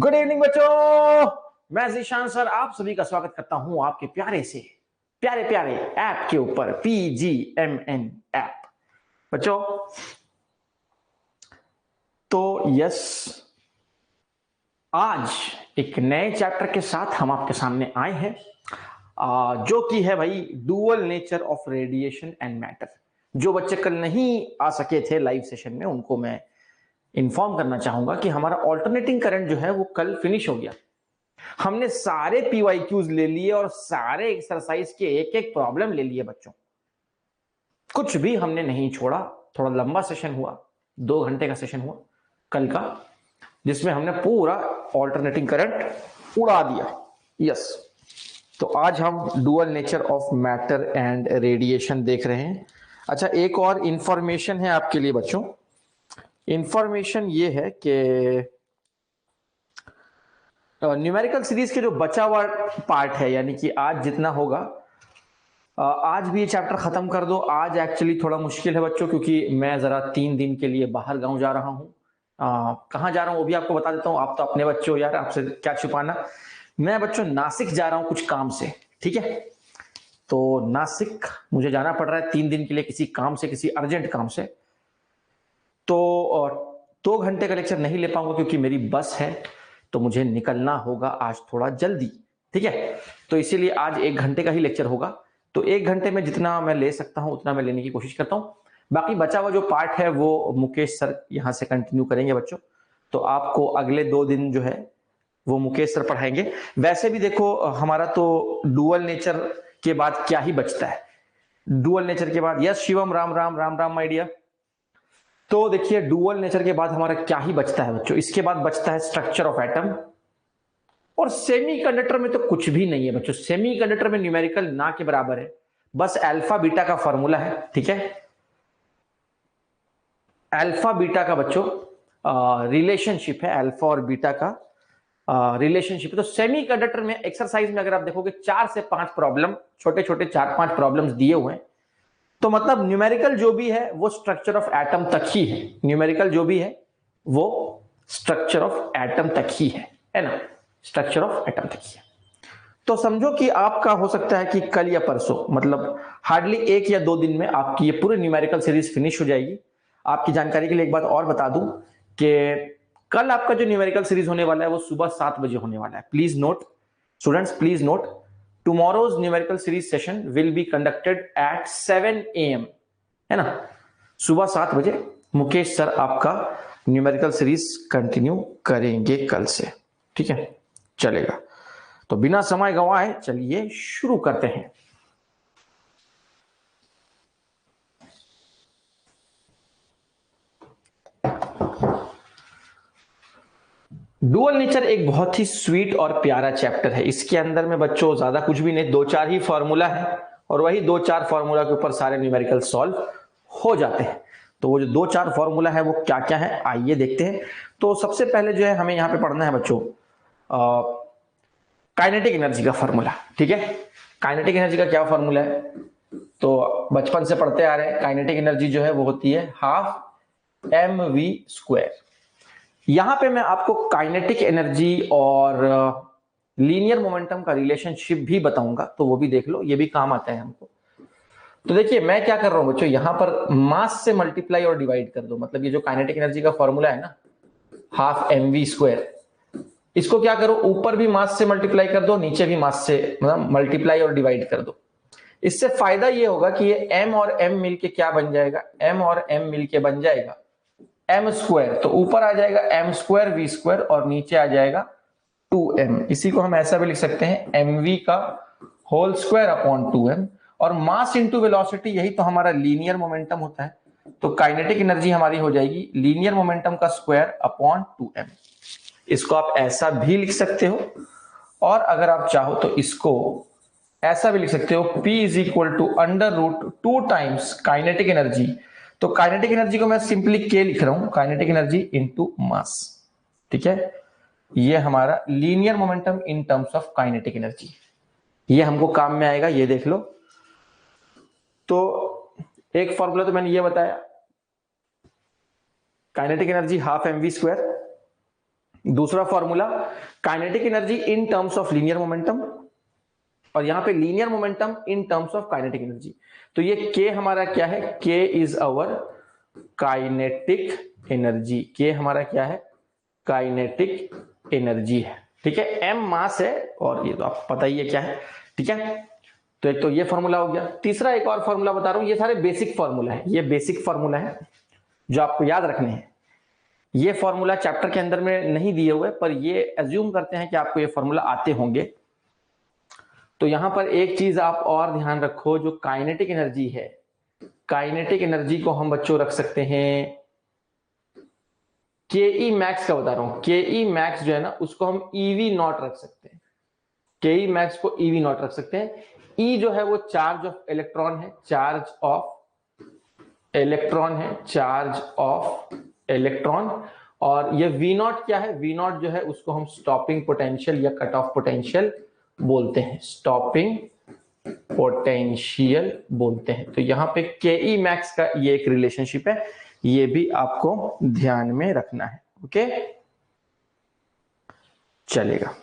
Good evening बच्चों, मैं Zeeshan sir आप सभी का स्वागत करता हूं आपके प्यारे से प्यारे प्यारे ऐप के ऊपर PGMN ऐप। बच्चों तो यस, आज एक नए चैप्टर के साथ हम आपके सामने आए हैं जो कि है भाई dual nature of radiation and matter. जो बच्चे कल नहीं आ सके थे लाइव सेशन में उनको मैं इन्फॉर्म करना चाहूंगा कि हमारा ऑल्टरनेटिंग करंट जो है वो कल फिनिश हो गया। हमने सारे PYQs ले लिए और सारे एक्सरसाइज के एक एक प्रॉब्लम ले लिए बच्चों, कुछ भी हमने नहीं छोड़ा। थोड़ा लंबा सेशन हुआ, 2 घंटे का सेशन हुआ कल का, जिसमें हमने पूरा ऑल्टरनेटिंग करंट उड़ा दिया। यस, तो आज हम dual nature of matter and radiation देख रहे हैं। अच्छा, एक और इंफॉर्मेशन है आपके लिए बच्चों। इंफॉर्मेशन ये है कि न्यूमेरिकल सीरीज के जो बचा हुआ पार्ट है, यानी कि आज जितना होगा, आज भी ये चैप्टर खत्म कर दो। आज एक्चुअली थोड़ा मुश्किल है बच्चों, क्योंकि मैं जरा 3 दिन के लिए बाहर गांव जा रहा हूँ। कहाँ जा रहा हूँ वो भी आपको बता देता हूँ। आप तो अपने बच्चे हो यार, आपसे क्या छुपाना। मैं बच्चों नासिक जा रहा हूँ कुछ काम से, ठीक है। तो नासिक मुझे जाना पड़ रहा है 3 दिन के लिए, किसी काम से, किसी अर्जेंट काम से। तो 2 घंटे का लेक्चर नहीं ले पाऊंगा क्योंकि मेरी बस है, तो मुझे निकलना होगा आज थोड़ा जल्दी, ठीक है। तो इसीलिए आज 1 घंटे का ही लेक्चर होगा। तो 1 घंटे में जितना मैं ले सकता हूं उतना मैं लेने की कोशिश करता हूं। बाकी बचा हुआ जो पार्ट है वो मुकेश सर यहां से कंटिन्यू करेंगे बच्चों। तो आपको अगले 2 दिन जो है वो मुकेश सर पढ़ाएंगे। वैसे भी देखो, हमारा तो डुअल नेचर के बाद क्या ही बचता है। डुअल नेचर के बाद, yes Shivam, Ram Ram Ram Ram my dear. तो देखिए, डुअल नेचर के बाद हमारा क्या ही बचता है बच्चों। इसके बाद बचता है स्ट्रक्चर ऑफ एटम, और सेमीकंडक्टर में तो कुछ भी नहीं है बच्चों। सेमीकंडक्टर में न्यूमेरिकल ना के बराबर है, बस अल्फा बीटा का फॉर्मूला है, ठीक है। अल्फा बीटा का बच्चों रिलेशनशिप है, अल्फा और बीटा का रिलेशनशिप है। तो सेमीकंडक्टर में एक्सरसाइज में अगर आप देखोगे 4 से 5 प्रॉब्लम, छोटे छोटे 4-5 प्रॉब्लम्स दिए हुए हैं। तो मतलब न्यूमेरिकल जो भी है वो स्ट्रक्चर ऑफ एटम तक ही है। न्यूमेरिकल जो भी है वो स्ट्रक्चर ऑफ एटम तक ही है ना, स्ट्रक्चर ऑफ एटम तक ही है। तो समझो कि आपका हो सकता है कि कल या परसों, मतलब हार्डली 1 या 2 दिन में आपकी ये पूरी न्यूमेरिकल सीरीज फिनिश हो जाएगी। आपकी जानकारी के लिए एक बात और बता दूं कि कल आपका जो न्यूमेरिकल सीरीज होने वाला है वो सुबह 7 बजे होने वाला है। Please note students, please note, tomorrow's numerical series session will be conducted at 7 AM, है ना। सुबह 7 बजे मुकेश सर आपका न्यूमेरिकल सीरीज कंटिन्यू करेंगे कल से, ठीक है, चलेगा। तो बिना समय गंवाए चलिए शुरू करते हैं। डुअल नेचर एक बहुत ही स्वीट और प्यारा चैप्टर है। इसके अंदर में बच्चों ज्यादा कुछ भी नहीं, 2-4 ही फॉर्मूला है, और वही 2-4 फॉर्मूला के ऊपर सारे न्यूमेरिकल सॉल्व हो जाते हैं। तो वो जो 2-4 फॉर्मूला है वो क्या क्या है आइए देखते हैं। तो सबसे पहले जो है हमें यहाँ पे पढ़ना है बच्चों काइनेटिक एनर्जी का फॉर्मूला, ठीक है। काइनेटिक एनर्जी का क्या फॉर्मूला है, तो बचपन से पढ़ते आ रहे हैं। काइनेटिक एनर्जी जो है वो होती है ½ mv²। यहां पे मैं आपको काइनेटिक एनर्जी और लीनियर मोमेंटम का रिलेशनशिप भी बताऊंगा, तो वो भी देख लो, ये भी काम आता है हमको। तो देखिए मैं क्या कर रहा हूं बच्चों, यहां पर मास से मल्टीप्लाई और डिवाइड कर दो। मतलब ये जो काइनेटिक एनर्जी का फॉर्मूला है ना, ½ mv², इसको क्या करो, ऊपर भी मास से मल्टीप्लाई कर दो, नीचे भी मास से मतलब मल्टीप्लाई और डिवाइड कर दो। इससे फायदा ये होगा कि ये m और m मिलके क्या बन जाएगा, m और m मिलके बन जाएगा m²। तो ऊपर आ जाएगा m²v² और नीचे आ जाएगा 2m। इसी को हम ऐसा भी लिख सकते हैं mv का होल स्क्वायर अपॉन 2m। और मास इंटू वेलोसिटी, यही तो हमारा लीनियर मोमेंटम होता है। तो काइनेटिक एनर्जी हमारी हो जाएगी लीनियर मोमेंटम का स्क्वायर अपॉन 2m। इसको आप ऐसा भी लिख सकते हो, और अगर आप चाहो तो इसको ऐसा भी लिख सकते हो, P = √2 टाइम्स काइनेटिक एनर्जी। तो काइनेटिक एनर्जी को मैं सिंपली K लिख रहा हूं, काइनेटिक एनर्जी इनटू मास, ठीक है। ये हमारा linear momentum in terms of kinetic energy, ये हमको काम में आएगा, ये देख लो। तो एक फॉर्मूला तो मैंने ये बताया, काइनेटिक एनर्जी ½ mv², दूसरा formula kinetic energy in terms of linear momentum, और यहां पे linear momentum in terms of kinetic energy. तो ये के हमारा क्या है, के इज आवर काइनेटिक एनर्जी। के हमारा क्या है, काइनेटिक एनर्जी है। ठीक है, एम मास है और ये तो आपको पता ही है क्या है। ठीक है, तो एक तो ये फॉर्मूला हो गया। तीसरा एक और फॉर्मूला बता रहा हूं, ये सारे बेसिक फॉर्मूला है, ये बेसिक फॉर्मूला है जो आपको याद रखने हैं। ये फॉर्मूला चैप्टर के अंदर में नहीं दिए हुए, पर ये एज्यूम करते हैं कि आपको ये फॉर्मूला आते होंगे। तो यहां पर एक चीज आप और ध्यान रखो, जो काइनेटिक एनर्जी है, काइनेटिक एनर्जी को हम बच्चों रख सकते हैं के ई मैक्स का बता रहा हूं, के ई मैक्स जो है ना उसको हम ईवी नॉट रख सकते हैं, के ई मैक्स को ईवी नॉट रख सकते हैं। ई जो है वो चार्ज ऑफ इलेक्ट्रॉन है, चार्ज ऑफ इलेक्ट्रॉन है, चार्ज ऑफ इलेक्ट्रॉन। और ये वी नॉट क्या है, वी नॉट जो है उसको हम स्टॉपिंग पोटेंशियल या कट ऑफ पोटेंशियल बोलते हैं, स्टॉपिंग पोटेंशियल बोलते हैं। तो यहां पे के ई मैक्स का ये एक रिलेशनशिप है, ये भी आपको ध्यान में रखना है। ओके, चलेगा।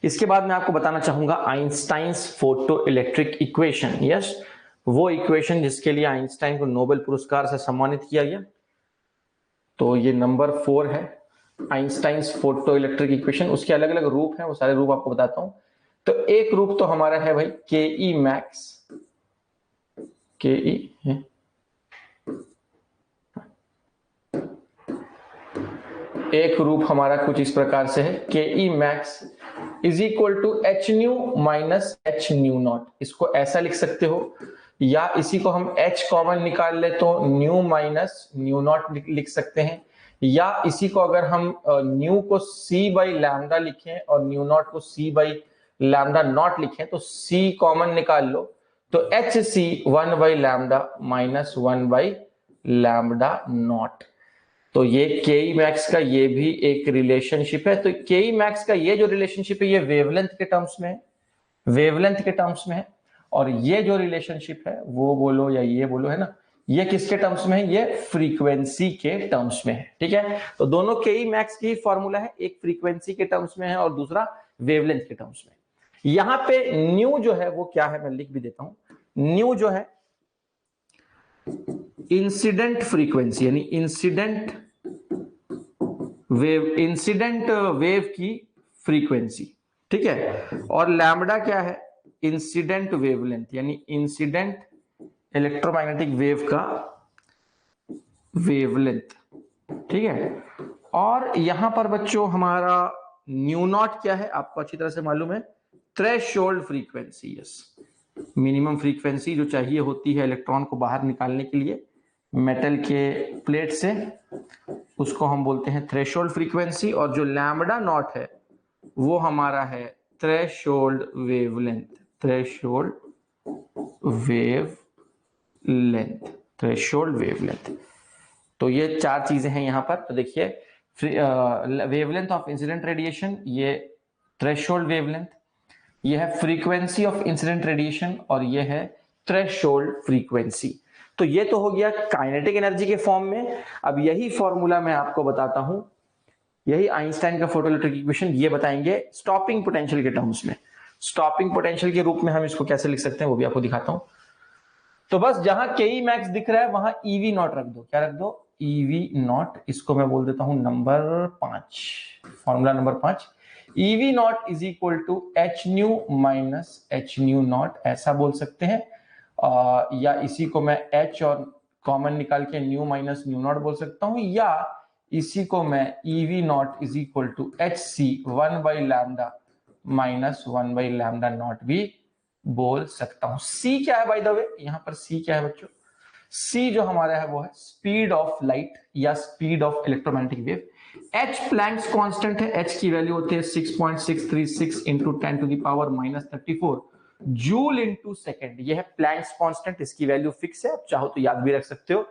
इसके बाद मैं आपको बताना चाहूंगा Einstein's photo electric equation. Yes, वो इक्वेशन जिसके लिए आइंस्टाइन को नोबेल पुरस्कार से सम्मानित किया गया। तो ये नंबर 4 है, आइंस्टाइन्स फोटो इलेक्ट्रिक इक्वेशन। उसके अलग अलग रूप हैं, वो सारे रूप आपको बताता हूं। तो एक रूप तो हमारा है भाई के ई मैक्स, के ई है, एक रूप हमारा कुछ इस प्रकार से है, K E max is equal to H nu minus H nu naught. इसको ऐसा लिख सकते हो, या इसी को हम एच कॉमन निकाल ले तो न्यू माइनस न्यू नॉट लिख सकते हैं, या इसी को अगर हम न्यू को सी बाई लैम्डा लिखें और न्यू नॉट को सी बाई लैम्डा नॉट लिखें तो सी कॉमन निकाल लो, तो H C 1 by lambda minus 1 by lambda naught. तो ये के ई मैक्स का ये भी एक रिलेशनशिप है। तो के ई मैक्स का ये जो रिलेशनशिप है ये वेवलेंथ के टर्म्स में है, वेवलेंथ के टर्म्स में है। और ये जो रिलेशनशिप है वो बोलो या ये बोलो है ना, ये किसके टर्म्स में है, ये फ्रीक्वेंसी के टर्म्स में है। ठीक है, तो दोनों के ई मैक्स की फॉर्मूला है, एक फ्रीक्वेंसी के टर्म्स में है और दूसरा वेवलेंथ के टर्म्स में। यहां पे न्यू जो है वो क्या है, मैं लिख भी देता हूं। न्यू जो है इंसिडेंट फ्रीक्वेंसी, यानी इंसिडेंट वेव की फ्रीक्वेंसी। ठीक है, और लैम्डा क्या है, इंसिडेंट वेवलेंथ, यानी इंसिडेंट इलेक्ट्रोमैग्नेटिक वेव का वेवलेंथ। ठीक है, और यहां पर बच्चों हमारा न्यू नॉट क्या है, आपको अच्छी तरह से मालूम है, threshold frequency. Yes, minimum frequency जो चाहिए होती है इलेक्ट्रॉन को बाहर निकालने के लिए मेटल के प्लेट से, उसको हम बोलते हैं थ्रेशोल्ड फ्रीक्वेंसी। और जो लैम्डा नॉट है वो हमारा है threshold wavelength, threshold wavelength, threshold wavelength. तो ये चार चीजें हैं यहां पर। तो देखिए, वेवलेंथ ऑफ इंसिडेंट रेडिएशन, ये थ्रेशोल्ड वेवलेंथ, ये है फ्रीक्वेंसी ऑफ इंसिडेंट रेडिएशन, और ये है थ्रेशोल्ड फ्रीक्वेंसी। तो ये तो हो गया काइनेटिक एनर्जी के फॉर्म में। अब यही फॉर्मूला मैं आपको बताता हूं, यही आइंस्टाइन का फोटोइलेक्ट्रिक इक्वेशन, ये बताएंगे स्टॉपिंग पोटेंशियल के टर्म्स में। स्टॉपिंग पोटेंशियल के रूप में हम इसको कैसे लिख सकते हैं वो भी आपको दिखाता हूं। तो बस जहां के ई मैक्स दिख रहा है वहां ईवी नॉट रख दो। क्या रख दो, ईवी नॉट। इसको मैं बोल देता हूं number 5, formula number 5। EV naught is equal to H nu minus H nu naught, ऐसा बोल सकते हैं। या इसी को मैं एच और कॉमन निकाल के न्यू माइनस न्यू नॉट बोल सकता हूं, या इसी को मैं EV naught is equal to H C 1 by lambda minus 1 by lambda naught भी बोल सकता हूं। सी क्या है बाय द वे, यहां पर सी क्या है बच्चों, सी जो हमारा है वो है स्पीड ऑफ लाइट या speed of electromagnetic wave. H Planck's constant है, एच की वैल्यू होती है 6.636 into 10 to the power minus 34 joule into second. यह है प्लैंक्स कांस्टेंट, इसकी वैल्यू फिक्स है, आप चाहो तो याद भी रख सकते हो।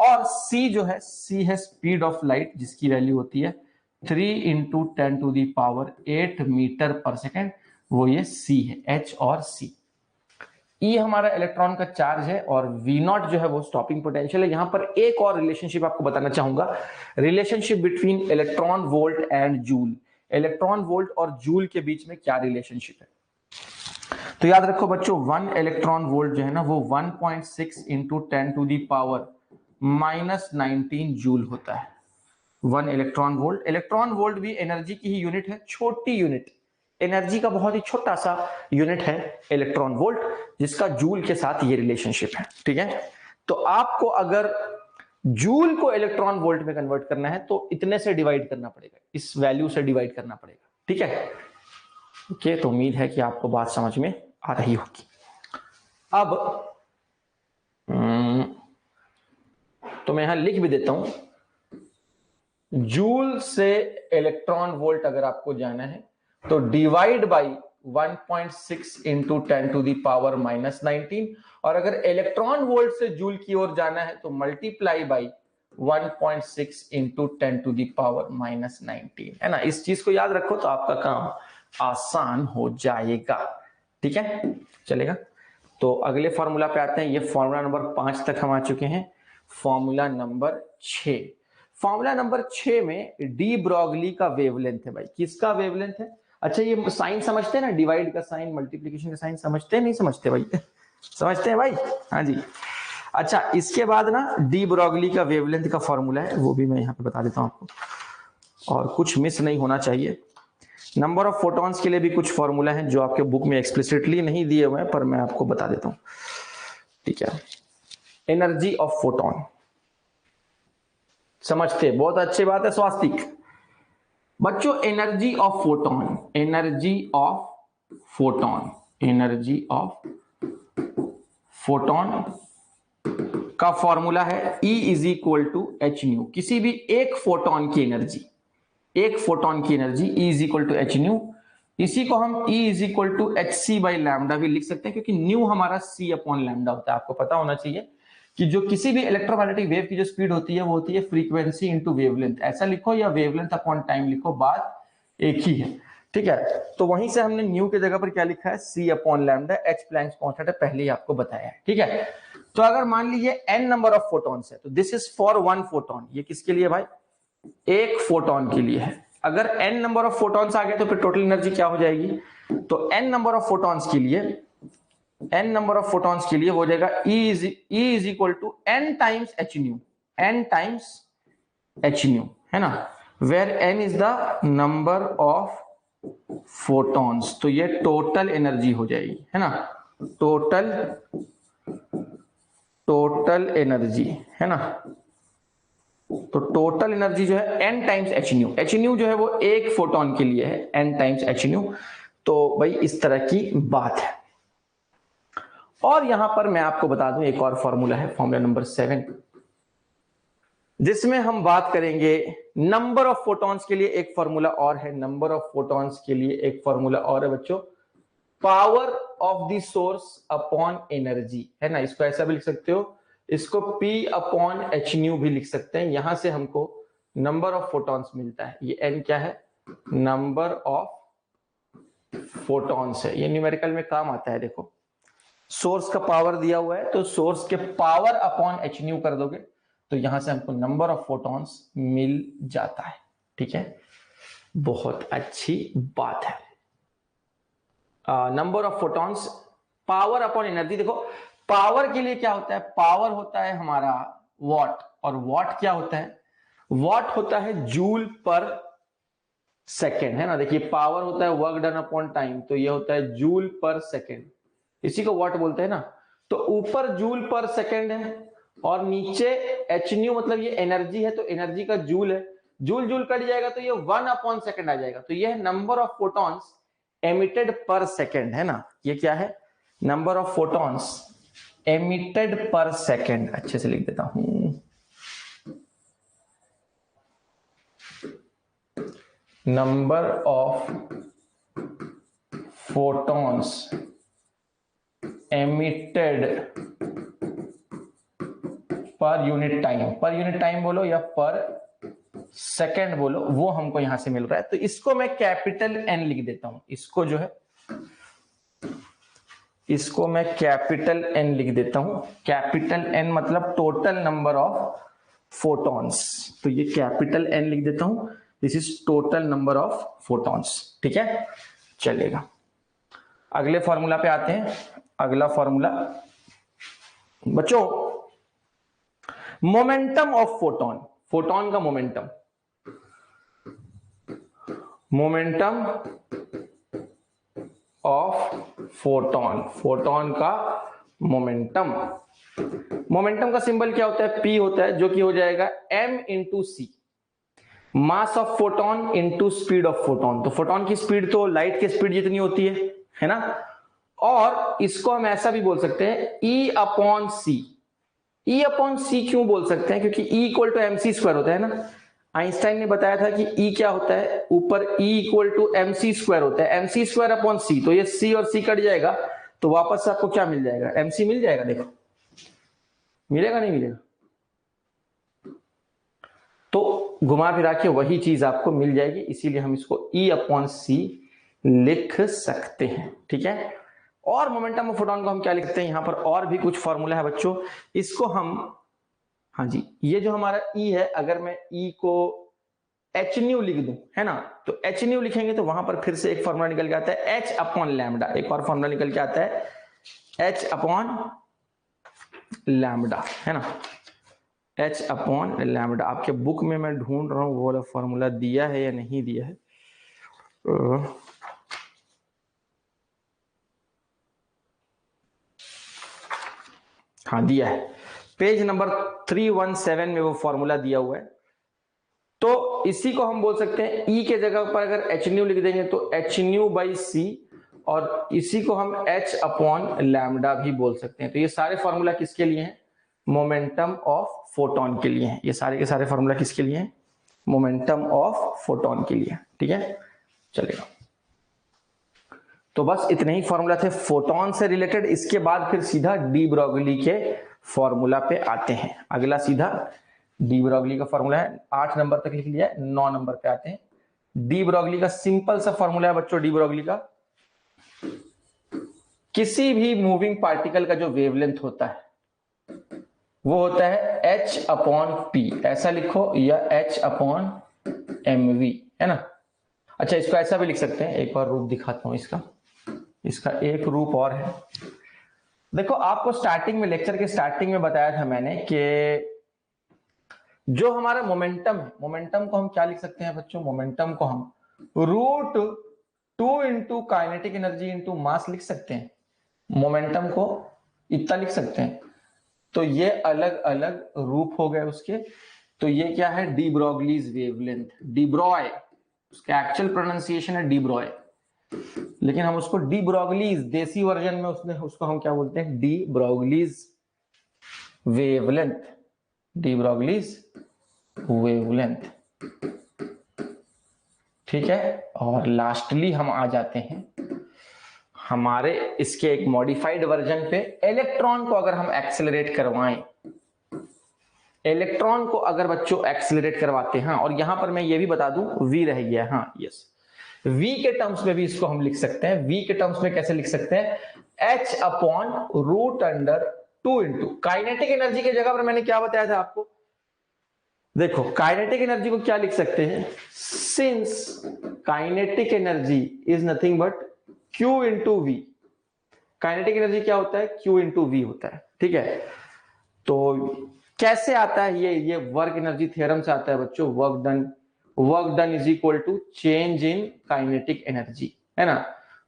और सी जो है, सी है स्पीड ऑफ लाइट, जिसकी वैल्यू होती है 3 into 10 to the power 8 metre पर सेकेंड, वो ये सी है, एच और सी। ई हमारा इलेक्ट्रॉन का चार्ज है और वी नॉट जो है वो स्टॉपिंग पोटेंशियल है। यहां पर एक और रिलेशनशिप आपको बताना चाहूंगा, relationship between electron volt and joule. Electron volt और जूल के बीच में क्या रिलेशनशिप है? तो याद रखो बच्चों, 1 इलेक्ट्रॉन वोल्ट जो है ना वो 1.6 into 10 to the power -19 joule होता है। 1 इलेक्ट्रॉन वोल्ट भी एनर्जी की ही यूनिट है, छोटी यूनिट, एनर्जी का बहुत ही छोटा सा यूनिट है इलेक्ट्रॉन वोल्ट, जिसका जूल के साथ ये रिलेशनशिप है। ठीक है, तो आपको अगर जूल को इलेक्ट्रॉन वोल्ट में कन्वर्ट करना है तो इतने से डिवाइड करना पड़ेगा, इस वैल्यू से डिवाइड करना पड़ेगा। ठीक है, ओके, तो उम्मीद है कि आपको बात समझ में आ रही होगी। अब तो मैं यहां लिख भी देता हूं, जूल से इलेक्ट्रॉन वोल्ट अगर आपको जाना है तो divide by 1.6 into 10 to the power -19, और अगर इलेक्ट्रॉन वोल्ट से जूल की ओर जाना है तो multiply by 1.6 into 10 to the power -19, है ना। इस चीज को याद रखो तो आपका काम आसान हो जाएगा। ठीक है, चलेगा। तो अगले फॉर्मूला पे आते हैं। ये फॉर्मूला नंबर 5 तक हम आ चुके हैं। फॉर्मूला नंबर 6, फॉर्मूला नंबर 6 में डी ब्रॉगली का वेवलेंथ है भाई। किसका वेवलेंथ है? अच्छा, ये साइन समझते हैं ना, डिवाइड का साइन, मल्टीप्लीकेशन का साइन समझते हैं नहीं समझते भाई? समझते हैं भाई? हाँ जी। अच्छा, इसके बाद ना डी ब्रॉगली का वेवलेंथ का फॉर्मूला है, वो भी मैं यहाँ पे बता देता हूँ आपको, और कुछ मिस नहीं होना चाहिए। नंबर ऑफ फोटॉन्स के लिए भी कुछ फॉर्मूला है जो आपके बुक में एक्सप्लिसिटली नहीं दिए हुए हैं, पर मैं आपको बता देता हूं। ठीक है, एनर्जी ऑफ फोटोन समझते, बहुत अच्छी बात है स्वास्तिक। बच्चों, energy of photon, energy of photon, energy of photon का फॉर्मूला है E is equal to H nu. किसी भी एक फोटोन की एनर्जी, एक फोटोन की energy E is equal to H nu. इसी को हम E is equal to H C by lambda भी लिख सकते हैं, क्योंकि न्यू हमारा C अपॉन लैम्डा होता है। आपको पता होना चाहिए कि जो किसी भी इलेक्ट्रोमैग्नेटिक वेव की जो स्पीड होती है वो होती है फ्रीक्वेंसी इंटू वेवलेंथ। ऐसा लिखो या वेवलेंथ अपॉन टाइम लिखो, बात एक ही है। ठीक है, तो वहीं से हमने न्यू की जगह पर क्या लिखा है? C upon lambda. H Planck's constant है, पहले ही आपको बताया है। ठीक है, तो अगर मान लीजिए n नंबर ऑफ फोटॉन्स है तो दिस इज फॉर 1 फोटोन। ये किसके लिए भाई? एक फोटोन के लिए है। अगर n नंबर ऑफ फोटॉन्स आ गए तो फिर टोटल एनर्जी क्या हो जाएगी? तो n नंबर ऑफ फोटॉन्स के लिए, n नंबर ऑफ फोटॉन्स के लिए हो जाएगा E is equal to n times H nu, n times H nu, है ना, where n is the number of photons. तो ये टोटल एनर्जी हो जाएगी, है ना, टोटल एनर्जी, है ना। तो टोटल एनर्जी जो है n times H new, H new जो है वो एक फोटोन के लिए है, n टाइम्स एच न्यू। तो भाई इस तरह की बात है। और यहां पर मैं आपको बता दूं एक और फॉर्मूला है, फॉर्मूला नंबर 7, जिसमें हम बात करेंगे नंबर ऑफ फोटॉन्स के लिए एक फॉर्मूला और है, नंबर ऑफ फोटॉन्स के लिए एक फॉर्मूला और है बच्चों, power of the source upon energy, है ना। इसको ऐसा भी लिख सकते हो, इसको P अपॉन एच न्यू भी लिख सकते हैं। यहां से हमको नंबर ऑफ फोटॉन्स मिलता है। ये n क्या है? नंबर ऑफ फोटॉन्स है। ये न्यूमेरिकल में काम आता है। देखो, सोर्स का पावर दिया हुआ है तो सोर्स के पावर अपॉन एच न्यू कर दोगे तो यहां से हमको नंबर ऑफ फोटॉन्स मिल जाता है। ठीक है, बहुत अच्छी बात है। Number of photons, power upon energy. देखो, पावर के लिए क्या होता है? पावर होता है हमारा वॉट, और वॉट क्या होता है? वॉट होता है जूल पर सेकेंड, है ना। देखिए, पावर होता है वर्क डन अपॉन टाइम, तो ये होता है जूल पर सेकेंड, इसी को वॉट बोलते हैं ना। तो ऊपर जूल पर सेकेंड है और नीचे एच न्यू, मतलब ये एनर्जी है तो एनर्जी का जूल है। जूल जूल कट जाएगा तो ये 1 अपॉन सेकेंड आ जाएगा। तो ये नंबर ऑफ फोटॉन्स एमिटेड पर सेकेंड, है ना। ये क्या है? नंबर ऑफ फोटॉन्स एमिटेड पर सेकेंड। अच्छे से लिख देता हूं, number of photons emitted per unit time, per unit time बोलो या पर सेकेंड बोलो, वो हमको यहां से मिल रहा है। तो इसको मैं कैपिटल N लिख देता हूं। इसको जो है, इसको मैं कैपिटल एन लिख देता हूं। कैपिटल एन मतलब टोटल नंबर ऑफ फोटॉन्स, तो ये कैपिटल एन लिख देता हूं, this is total number of photons. ठीक है, चलेगा। अगले फॉर्मूला पे आते हैं। अगला फॉर्मूला बच्चों, मोमेंटम ऑफ फोटोन, फोटोन का momentum, momentum of photon, photon का मोमेंटम। मोमेंटम का सिंबल क्या होता है? P होता है, जो कि हो जाएगा m into C, mass of photon into speed of photon. तो फोटोन की स्पीड तो लाइट की स्पीड जितनी होती है ना। और इसको हम ऐसा भी बोल सकते हैं E upon C. E upon C क्यों बोल सकते हैं? क्योंकि E equal to MC square होता है ना। आइंस्टाइन ने बताया था कि E क्या होता है, ऊपर E equal to MC square होता है, MC स्क्वायर अपॉन C। तो ये C और C कट जाएगा, तो वापस आपको क्या मिल जाएगा? MC मिल जाएगा। देखो मिलेगा नहीं मिलेगा? तो घुमा फिरा के वही चीज आपको मिल जाएगी, इसीलिए हम इसको E अपॉन सी लिख सकते हैं। ठीक है, और मोमेंटम ऑफ फोटोन को हम क्या लिखते हैं? यहां पर और भी कुछ फॉर्मूला है बच्चों, इसको हम, हाँ जी, ये जो हमारा E है, अगर मैं E को एच न्यू लिख दूं, है ना, तो एच न्यू लिखेंगे तो वहां पर फिर से एक फॉर्मूला निकल के आता है H अपॉन लैम्डा। एक और फॉर्मूला निकल के आता है H अपॉन लैम्डा, है ना, H अपॉन लैम्डा। आपके बुक में मैं ढूंढ रहा हूं वो वाला फॉर्मूला दिया है या नहीं दिया है। हाँ दिया है, पेज नंबर 317 में वो फॉर्मूला दिया हुआ है। तो इसी को हम बोल सकते हैं E के जगह पर अगर एच न्यू लिख देंगे तो एच न्यू बाई सी, और इसी को हम H अपॉन लैम्डा भी बोल सकते हैं। तो ये सारे फॉर्मूला किसके लिए हैं? मोमेंटम ऑफ फोटोन के लिए हैं। ये सारे के सारे फॉर्मूला किसके लिए हैं? मोमेंटम ऑफ फोटोन के लिए। ठीक है, चलेगा। तो बस इतने ही फॉर्मूला थे फोटोन से रिलेटेड। इसके बाद फिर सीधा डी ब्रोगली के फॉर्मूला पे आते हैं। अगला सीधा डी ब्रोगली का फॉर्मूला है, 8 नंबर तक लिख लिया है, 9 नंबर पे आते हैं। डी ब्रोगली का सिंपल सा फॉर्मूला है बच्चों, डी ब्रोगली का, किसी भी मूविंग पार्टिकल का जो वेवलेंथ होता है वो होता है H अपॉन P, ऐसा लिखो, या H अपॉन mv, है ना। अच्छा, इसको ऐसा भी लिख सकते हैं, एक और रूप दिखाता हूं इसका। इसका एक रूप और है। देखो, आपको स्टार्टिंग में, लेक्चर के स्टार्टिंग में बताया था मैंने कि जो हमारा मोमेंटम है, मोमेंटम को हम क्या लिख सकते हैं बच्चों? मोमेंटम को हम √2 into kinetic energy into mass लिख सकते हैं। मोमेंटम को इतना लिख सकते हैं। तो ये अलग अलग रूप हो गए उसके। तो ये क्या है? D Broglie's wavelength, D Broglie, उसका एक्चुअल प्रोनाउंसिएशन है डी ब्रॉय, लेकिन हम उसको डी ब्रोगलीज, देसी वर्जन में उसको हम क्या बोलते हैं? D Broglie's wavelength, D Broglie's wavelength. ठीक है, और लास्टली हम आ जाते हैं हमारे इसके एक मॉडिफाइड वर्जन पे। इलेक्ट्रॉन को अगर हम एक्सेलरेट करवाएं, इलेक्ट्रॉन को अगर बच्चों एक्सेलरेट करवाते हैं, और यहां पर मैं ये भी बता दूं, V रह गया, हाँ यस, V के टर्म्स में भी इसको हम लिख सकते हैं। V के टर्म्स में कैसे लिख सकते हैं? H upon √2 into kinetic energy की जगह पर मैंने क्या बताया था आपको? देखो, काइनेटिक एनर्जी को क्या लिख सकते हैं? Since kinetic energy is nothing but Q into V. Kinetic energy क्या होता है? Q इंटू वी होता है। ठीक है, तो कैसे आता है ये वर्क एनर्जी थ्योरम से आता है बच्चों। Work done is equal to change in kinetic energy, है ना।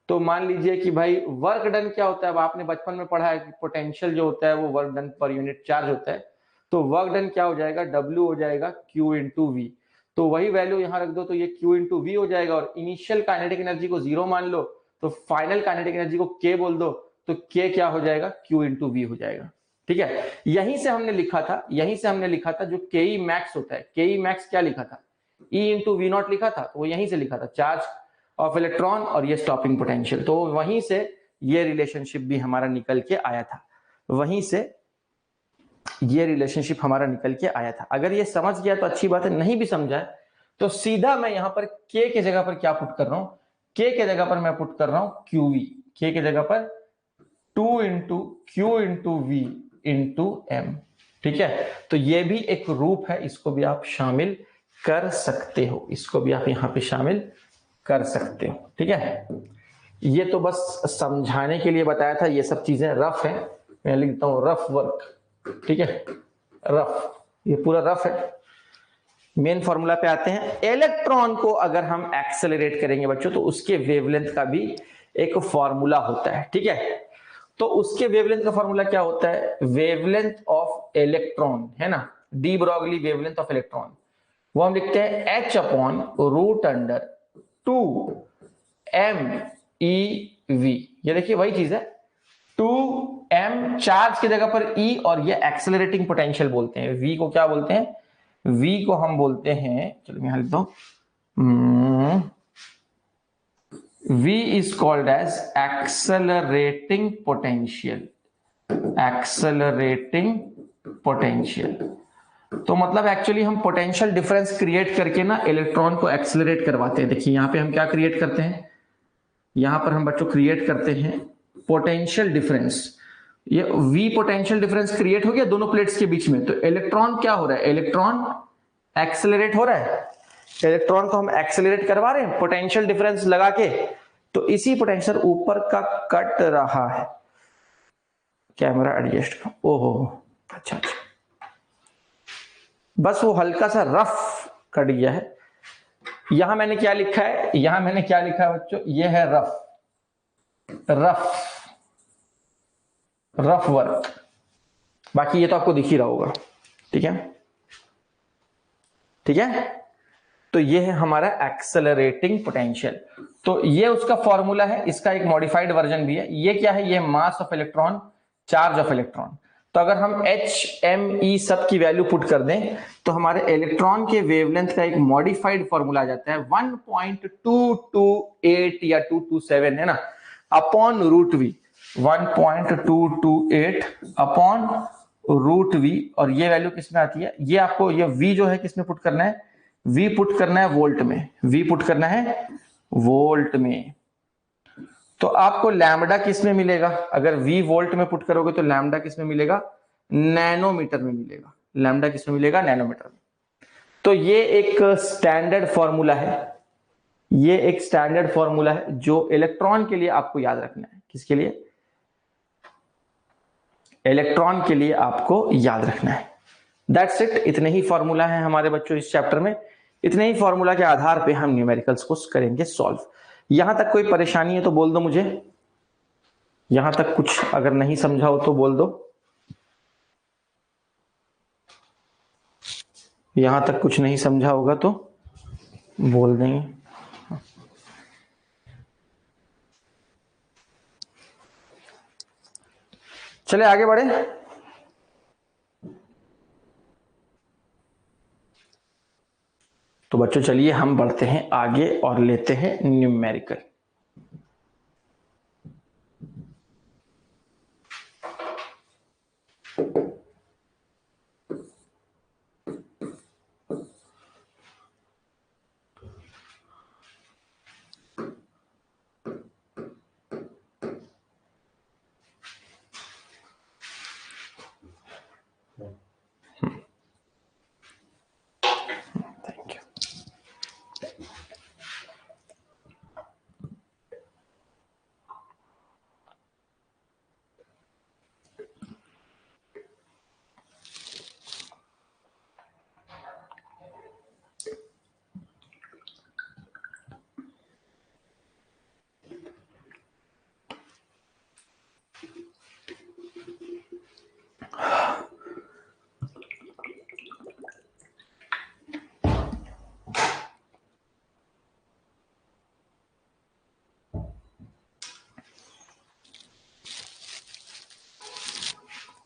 तो मान लीजिए कि भाई वर्क डन क्या होता है? अब आपने बचपन में पढ़ा है कि पोटेंशियल जो होता है वो work done per unit charge होता है। तो वर्क डन क्या हो जाएगा? W हो जाएगा Q इंटू वी। तो वही वैल्यू यहां रख दो, तो ये Q इंटू वी हो जाएगा। और इनिशियल काइनेटिक एनर्जी को 0 मान लो, तो फाइनल काइनेटिक एनर्जी को K बोल दो, तो K क्या हो जाएगा? Q इंटू वी हो जाएगा। ठीक है, यहीं से हमने लिखा था जो Ke मैक्स होता है। Ke मैक्स क्या लिखा था? E इंटू वी नॉट लिखा था, तो वो यहीं से लिखा था, चार्ज ऑफ इलेक्ट्रॉन और ये स्टॉपिंग पोटेंशियल। तो वहीं से ये रिलेशनशिप भी हमारा निकल के आया था, वहीं से ये रिलेशनशिप हमारा निकल के आया था। अगर ये समझ गया तो अच्छी बात है, नहीं भी समझा तो सीधा मैं यहां पर K के जगह पर क्या पुट कर रहा हूं? K के जगह पर मैं पुट कर रहा हूं QV। K के जगह पर 2 into Q into V into M. ठीक है, तो ये भी एक रूप है, इसको भी आप शामिल कर सकते हो, इसको भी आप यहां पे शामिल कर सकते हो। ठीक है, ये तो बस समझाने के लिए बताया था, ये सब चीजें रफ है, मैं लिखता हूं रफ वर्क। ठीक है, रफ, ये पूरा रफ है। मेन फॉर्मूला पे आते हैं। इलेक्ट्रॉन को अगर हम एक्सेलरेट करेंगे बच्चों, तो उसके वेवलेंथ का भी एक फॉर्मूला होता है। ठीक है, तो उसके वेवलेंथ का फॉर्मूला क्या होता है? वेवलेंथ ऑफ इलेक्ट्रॉन है ना, de Broglie wavelength of electron, वो हम लिखते हैं h upon root under 2 MeV। ये देखिए वही चीज है, 2m चार्ज की जगह पर E, और ये एक्सेलरेटिंग पोटेंशियल बोलते हैं। V को क्या बोलते हैं? V को हम बोलते हैं, चलो मैं यहां लिखता हूं, V is called as accelerating potential, accelerating potential। तो मतलब एक्चुअली हम पोटेंशियल डिफरेंस क्रिएट करके ना इलेक्ट्रॉन को एक्सेलरेट करवाते हैं। देखिए यहां पे हम क्या क्रिएट करते हैं, यहां पर हम बच्चों क्रिएट करते हैं पोटेंशियल डिफरेंस। ये V पोटेंशियल डिफरेंस क्रिएट हो गया दोनों प्लेट्स के बीच में, तो इलेक्ट्रॉन क्या हो रहा है? इलेक्ट्रॉन एक्सेलरेट हो रहा है, इलेक्ट्रॉन को हम एक्सेलरेट करवा रहे हैं पोटेंशियल डिफरेंस लगा के, तो इसी पोटेंशियल ऊपर का कट रहा है। कैमरा एडजस्ट, ओहो अच्छा अच्छा, बस वो हल्का सा रफ कट गया है। यहां मैंने क्या लिखा है, यहां मैंने क्या लिखा है बच्चों, ये है रफ, रफ, रफ वर्क, बाकी ये तो आपको दिख ही रहा होगा। ठीक है, ठीक है, तो ये है हमारा एक्सेलरेटिंग पोटेंशियल। तो ये उसका फॉर्मूला है, इसका एक मॉडिफाइड वर्जन भी है। ये क्या है? ये mass of electron, charge of electron. तो अगर हम HME सब की वैल्यू पुट कर दें, तो हमारे इलेक्ट्रॉन के वेवलेंथ का एक मॉडिफाइड फॉर्मूला आ जाता है 1.228 या 227 है ना, upon root V, 1.228 upon root V. और ये वैल्यू किसमें आती है? ये आपको ये V जो है किसमें पुट करना है? V पुट करना है वोल्ट में, V पुट करना है वोल्ट में। तो आपको लैम्बडा किसमें मिलेगा? अगर V वोल्ट में पुट करोगे तो लैम्बडा किसमें मिलेगा? नैनोमीटर में मिलेगा। लैम्बडा किसमें मिलेगा? नैनोमीटर में। तो ये एक स्टैंडर्ड फॉर्मूला है, ये एक स्टैंडर्ड फॉर्मूला है जो इलेक्ट्रॉन के लिए आपको याद रखना है। किसके लिए? इलेक्ट्रॉन के लिए आपको याद रखना है। दैट्स इट, इतने ही फॉर्मूला है हमारे बच्चों इस चैप्टर में। इतने ही फॉर्मूला के आधार पे हम न्यूमेरिकल्स को करेंगे सॉल्व। यहां तक कोई परेशानी है तो बोल दो मुझे, यहां तक कुछ अगर नहीं समझा हो तो बोल दो, यहां तक कुछ नहीं समझा होगा तो बोल देंगे। चले आगे बढ़े। तो बच्चों चलिए हम बढ़ते हैं आगे और लेते हैं न्यूमेरिकल। Thank you.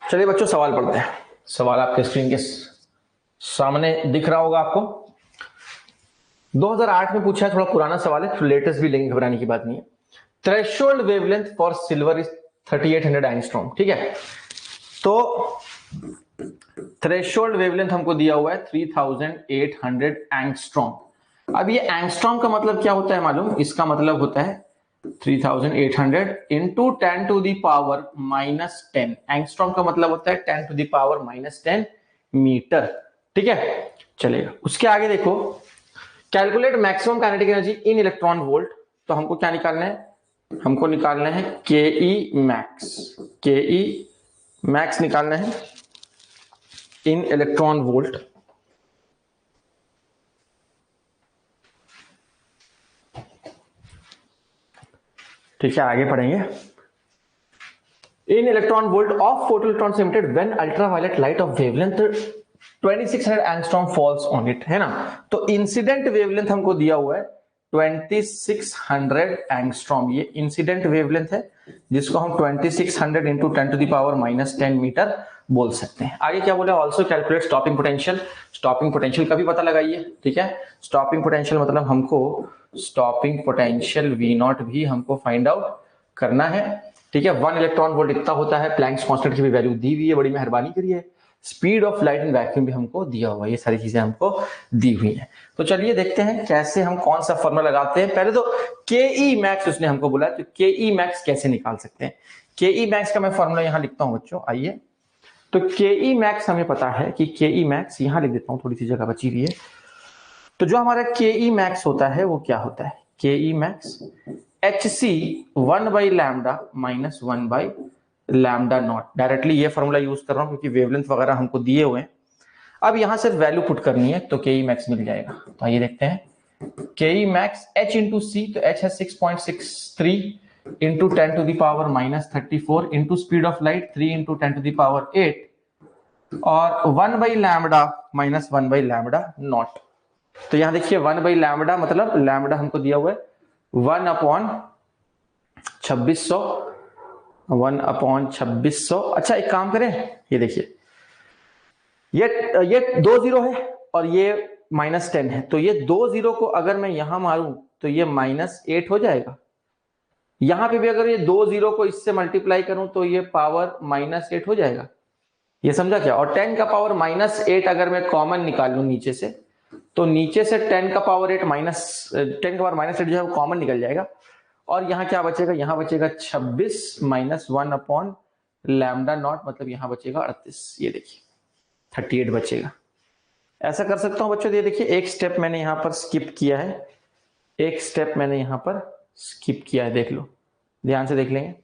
चलिए बच्चों सवाल पढ़ते हैं। सवाल आपके स्क्रीन के सामने दिख रहा होगा आपको। 2008 में पूछा है, थोड़ा पुराना सवाल है, तो लेटेस्ट भी लेंगे, घबराने की बात नहीं है। Threshold wavelength for silver is 3800 angstrom. ठीक है, तो थ्रेशोल्ड वेवलेंथ हमको दिया हुआ है 3800 एंगस्ट्रॉम। अब ये एंगस्ट्रॉम का मतलब क्या होता है मालूम? इसका मतलब होता है 3800 into 10 to the power -10। Angstrom का मतलब होता है 10 टू दी पावर -10 मीटर। ठीक है, चलेगा। उसके आगे देखो, calculate maximum kinetic energy in electron volt. तो हमको क्या निकालना है? हमको निकालना है के मैक्स निकालना है इन इलेक्ट्रॉन वोल्ट। ठीक है, आगे पढ़ेंगे। In electron volt of photo electrons emitted when ultraviolet light of wavelength 2600 angstrom falls on it, है ना। तो इंसिडेंट वेवलेंथ हमको दिया हुआ है 2600 एंगस्ट्रॉम। ये इंसिडेंट वेवलेंथ है जिसको हम 2600 into 10 to the power -10 metre बोल सकते हैं। आगे क्या बोला? Also calculate stopping potential. Stopping potential का भी पता लगाइए। ठीक है, स्टॉपिंग पोटेंशियल मतलब हमको स्टॉपिंग पोटेंशियल V0 भी हमको फाइंड आउट करना है। ठीक है, 1 इलेक्ट्रॉन वोल्ट इतना होता है। प्लैंक्स कांस्टेंट की भी वैल्यू दी हुई है, बड़ी मेहरबानी करिए। Speed of light in vacuum भी हमको दिया हुआ है, ये सारी चीजें हमको दी हुई हैं। तो चलिए देखते हैं कैसे हम कौन सा फॉर्मूला लगाते हैं। पहले तो के मैक्स उसने हमको बोला, तो के मैक्स कैसे निकाल सकते हैं? के मैक्स का मैं फॉर्मूला यहां लिखता हूं बच्चों, आइए। तो के मैक्स हमें पता है कि के मैक्स यहां लिख देता हूं, थोड़ी सी जगह बची हुई है। तो जो हमारा के मैक्स होता है वो क्या होता है? के मैक्स HC 1/λ माइनस 1/λ0। डायरेक्टली ये फॉर्मूला यूज कर रहा हूं क्योंकि वेवलेंथ वगैरह हमको दिए हुए हैं। अब यहां सिर्फ वैल्यू पुट करनी है तो के मैक्स मिल जाएगा। तो आइए देखते हैं। के मैक्स H इंटू सी, तो H है 6.63 into 10 to the power -34 into speed of light 3 into 10 to the power 8 और 1/λ माइनस 1/λ0। तो यहां देखिए 1/λ मतलब लैम्बडा हमको दिया हुआ है 1/2600। 1/2600। अच्छा, एक काम करें, ये देखिए, ये 2 जीरो है और ये -10 है। तो ये 2 जीरो को अगर मैं यहां मारूं तो ये -8 हो जाएगा। यहां पे भी अगर ये 2 जीरो को इससे मल्टीप्लाई करूं तो ये पावर -8 हो जाएगा। ये समझा क्या? और 10 का पावर -8 अगर मैं कॉमन निकाल लूं नीचे से, तो नीचे से 10 का पावर 8 10 का पावर -8 जो है वो कॉमन निकल जाएगा। और यहां क्या बचेगा? यहां बचेगा 26 माइनस 1/λ0, मतलब यहां बचेगा 38। ये देखिए 38 बचेगा। ऐसा कर सकता हूं बच्चों, ये देखिए एक स्टेप मैंने यहां पर स्किप किया है, एक स्टेप मैंने यहां पर स्किप किया है, देख लो, ध्यान से देख लेंगे।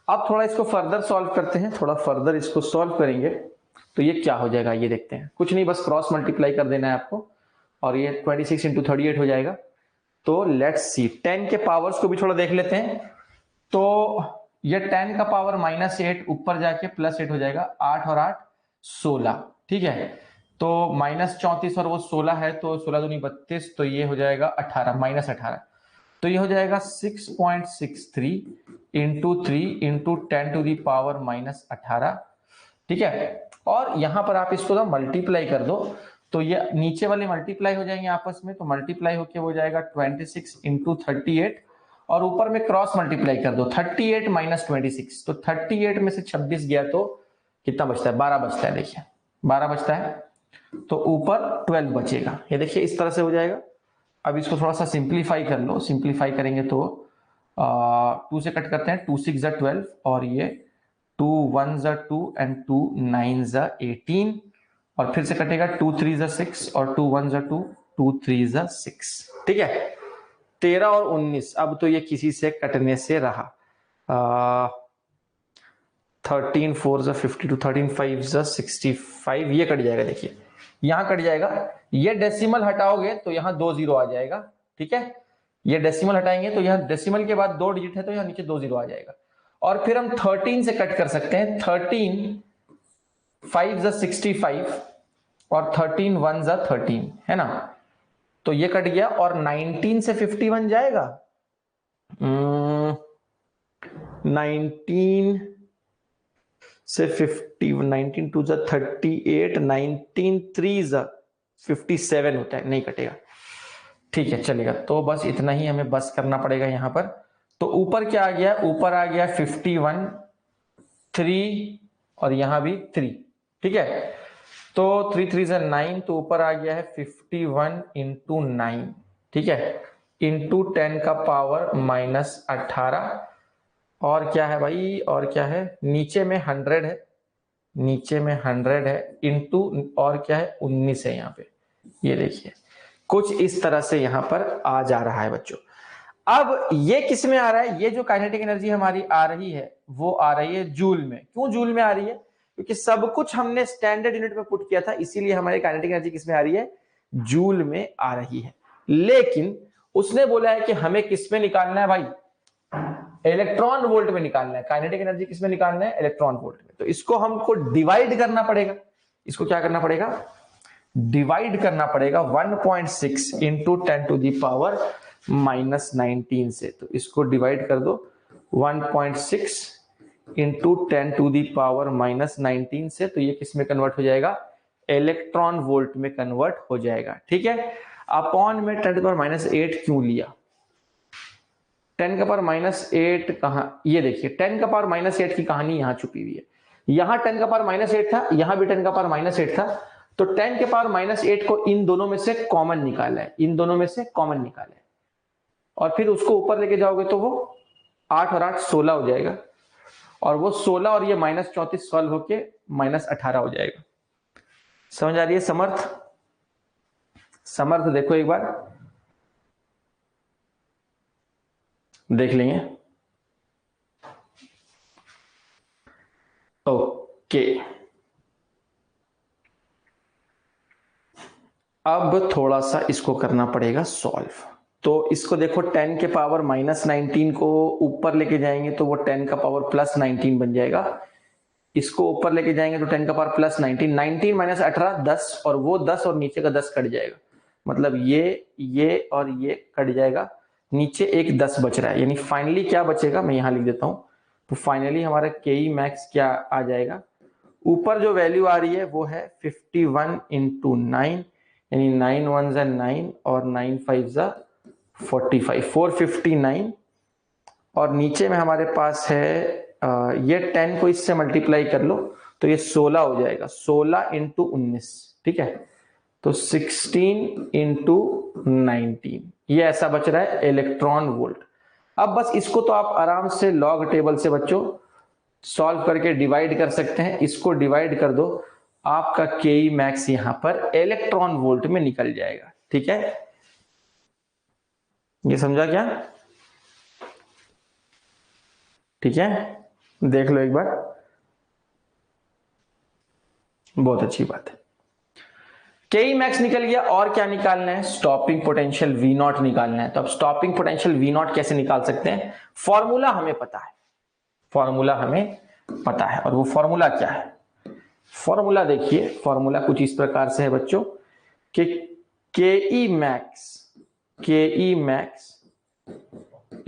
अब थोड़ा इसको फर्दर सॉल्व करते हैं, थोड़ा फर्दर इसको सॉल्व करेंगे तो ये क्या हो जाएगा ये देखते हैं। कुछ नहीं, बस क्रॉस मल्टीप्लाई कर देना है आपको और ये 26 इंटू 38 हो जाएगा। तो लेट्स सी, 10 के पावर्स को भी थोड़ा देख लेते हैं। तो ये 10 का पावर -8 ऊपर जाके +8 हो जाएगा। 8 और 8 16। ठीक है, तो -34 और वो 16 है, तो 16 दूनी 32, तो ये हो जाएगा 18 -18। तो ये हो जाएगा 6.63 into 3 into 10 to the power -18। ठीक है, और यहां पर आप इसको ना मल्टीप्लाई कर दो तो ये नीचे वाले मल्टीप्लाई हो जाएंगे आपस में, तो मल्टीप्लाई होके हो जाएगा 26 इंटू 38 और ऊपर में क्रॉस मल्टीप्लाई कर दो 38 माइनस 26। तो 38 में से 26 गया तो कितना बचता है? 12 बचता है। देखिए 12 बचता है, तो ऊपर 12 बचेगा। ये देखिए इस तरह से हो जाएगा। अब इसको थोड़ा सा सिंप्लीफाई कर लो। सिंप्लीफाई करेंगे तो 2 से कट करते हैं, 2 6 12 और ये 2 1 2 एंड 2 9 18 और फिर से कटेगा 2 3 6 और 2 1 2 2 3 6। ठीक है, 13 और 19। अब तो ये किसी से कटने से रहा। 13 4 52, 13 5 65, ये कट जाएगा। देखिए यहां कट जाएगा। ये डेसिमल हटाओगे तो यहां 2 जीरो आ जाएगा। ठीक है, ये डेसिमल हटाएंगे तो यहां डेसिमल के बाद 2 डिजिट है तो यहां नीचे 2 जीरो आ जाएगा। और फिर हम 13 से कट कर सकते हैं। 13 5 65 और 13 1 13, है ना। तो ये कट गया और 19 से 51 जाएगा। 19 से 50, 19 2 38, 19 3 57 होता है, नहीं कटेगा। ठीक है, चलेगा। तो बस इतना ही हमें बस करना पड़ेगा यहां पर। तो ऊपर क्या आ गया? ऊपर आ गया 51 3 और यहां भी 3। ठीक है, तो 3 3 9, तो ऊपर आ गया है 51 इंटू 9। ठीक है, इंटू 10 का पावर -18, और क्या है भाई, और क्या है, नीचे में 100 है, नीचे में 100 है, इंटू और क्या है 19 है यहाँ पे। ये देखिए कुछ इस तरह से यहाँ पर आ जा रहा है बच्चों। अब ये किस में आ रहा है, ये जो काइनेटिक एनर्जी हमारी आ रही है वो आ रही है जूल में। क्यों जूल में आ रही है, क्योंकि सब कुछ हमने स्टैंडर्ड यूनिट में पुट किया था, इसीलिए हमारी काइनेटिक एनर्जी किस में आ रही है, जूल में आ रही है। लेकिन उसने बोला है कि हमें किस में निकालना है भाई, इलेक्ट्रॉन वोल्ट में निकालना है। काइनेटिक एनर्जी किस में निकालना है, इलेक्ट्रॉन वोल्ट में। तो इसको हमको डिवाइड करना पड़ेगा, इसको क्या करना पड़ेगा, डिवाइड करना पड़ेगा 1.6 इंटू 10⁻⁻19 से। तो इसको डिवाइड कर दो 1.6 इंटू 10⁻⁻19 से, तो ये किस में कन्वर्ट हो जाएगा, इलेक्ट्रॉन वोल्ट में कन्वर्ट हो जाएगा। ठीक है, अपॉन में 10⁻⁸ क्यों लिया, 10⁻⁸ कहां, ये देखिए 10⁻⁸ की कहानी यहां छुपी हुई है। यहां 10⁻⁸ था, यहां भी 10⁻⁸ था, तो 10⁻⁸ को इन दोनों में से कॉमन निकाला है, इन दोनों में से कॉमन निकाला है, और फिर उसको ऊपर लेके जाओगे तो वो 8 और 8 16 हो जाएगा, और वो 16 और ये -34 सॉल्व होके -18 हो जाएगा। समझ आ रही है समर्थ, समर्थ देखो एक बार देख लेंगे। ओके, अब थोड़ा सा इसको करना पड़ेगा सॉल्व। तो इसको देखो 10⁻⁻19 को ऊपर लेके जाएंगे तो वो 10⁻+19 बन जाएगा। इसको ऊपर लेके जाएंगे तो 10⁻+19, 19 - 18 10, और वो 10 और नीचे का 10 कट जाएगा, मतलब ये और ये कट जाएगा, नीचे एक 10 बच रहा है। यानी फाइनली क्या बचेगा, मैं यहां लिख देता हूं। तो फाइनली हमारा के मैक्स क्या आ जाएगा, ऊपर जो वैल्यू आ रही है वो है 51 × 9, यानी 9 1 ज़ा 9 और 9 5 ज़ा 45, 459, और नीचे में हमारे पास है ये 10 को इससे मल्टीप्लाई कर लो तो ये 16 हो जाएगा, 16 × 19, ठीक है, तो 16 × 19, ये ऐसा बच रहा है इलेक्ट्रॉन वोल्ट। अब बस इसको तो आप आराम से लॉग टेबल से बच्चों सॉल्व करके डिवाइड कर सकते हैं। इसको डिवाइड कर दो, आपका के मैक्स यहां पर इलेक्ट्रॉन वोल्ट में निकल जाएगा। ठीक है, ये समझा क्या, ठीक है, देख लो एक बार, बहुत अच्छी बात है। के मैक्स निकल गया, और क्या निकालना है, स्टॉपिंग पोटेंशियल वी नॉट निकालना है। तो अब स्टॉपिंग पोटेंशियल वी नॉट कैसे निकाल सकते हैं, फॉर्मूला हमें पता है, फॉर्मूला हमें पता है, और वो फॉर्मूला क्या है, फॉर्मूला देखिए, फॉर्मूला कुछ इस प्रकार से है बच्चों कि K max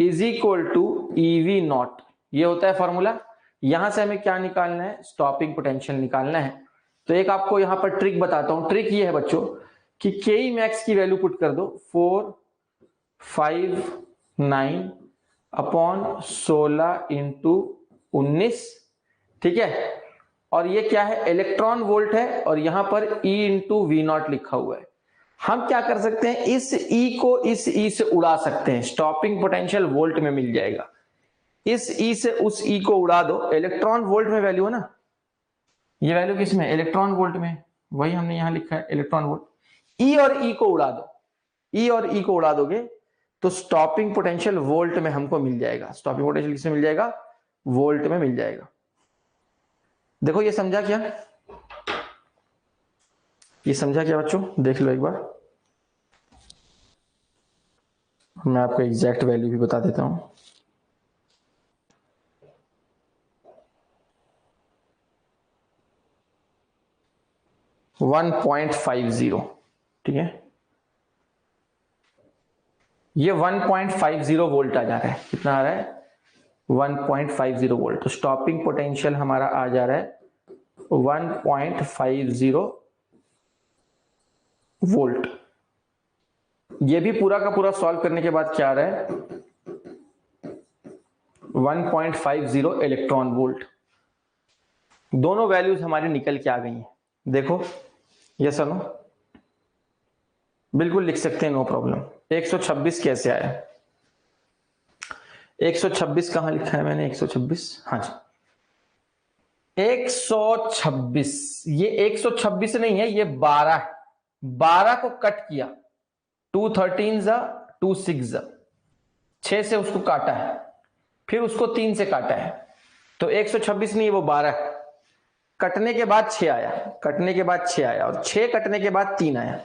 is equal to e V naught, ये होता है फॉर्मूला। यहां से हमें क्या निकालना है, स्टॉपिंग पोटेंशियल निकालना है। तो एक आपको यहां पर ट्रिक बताता हूं, ट्रिक ये है बच्चों कि के मैक्स की वैल्यू पुट कर दो 459 अपॉन 16 × 19, ठीक है, और ये क्या है, इलेक्ट्रॉन वोल्ट है, और यहां पर E × V नॉट लिखा हुआ है। हम क्या कर सकते हैं, इस E को इस E से उड़ा सकते हैं, स्टॉपिंग पोटेंशियल वोल्ट में मिल जाएगा। इस E से उस E को उड़ा दो, इलेक्ट्रॉन वोल्ट में वैल्यू है ना, ये वैल्यू किस में, इलेक्ट्रॉन वोल्ट में, वही हमने यहां लिखा है इलेक्ट्रॉन वोल्ट। E और E को उड़ा दो, E और E को उड़ा दोगे तो स्टॉपिंग पोटेंशियल वोल्ट में हमको मिल जाएगा। स्टॉपिंग पोटेंशियल किसमें मिल जाएगा, वोल्ट में मिल जाएगा। देखो ये समझा क्या, ये समझा क्या बच्चों, देख लो एक बार, मैं आपको एग्जैक्ट वैल्यू भी बता देता हूं। $1.50, ठीक है, ये 1.50 वोल्ट आ जा रहा है, कितना आ रहा है, 1.50 वोल्ट। तो स्टॉपिंग पोटेंशियल हमारा आ जा रहा है 1.50 वोल्ट। ये भी पूरा का पूरा सॉल्व करने के बाद क्या आ रहा है, 1.50 इलेक्ट्रॉन वोल्ट। दोनों वैल्यूज हमारी निकल के आ गई हैं, देखो, यस और नो, बिल्कुल लिख सकते हैं, नो प्रॉब्लम। 126 कैसे आया? 126 कहां लिखा है मैंने? 126, हाँ जी 126। ये 126 नहीं है, ये 12 है। 12 को कट किया, 2 13 जा 2 6 जा, 6 से उसको काटा है, फिर उसको 3 से काटा है, तो 126 नहीं है, वो 12 है। कटने के बाद 6 आया, कटने के बाद 6 आया, और 6 कटने के बाद 3 आया,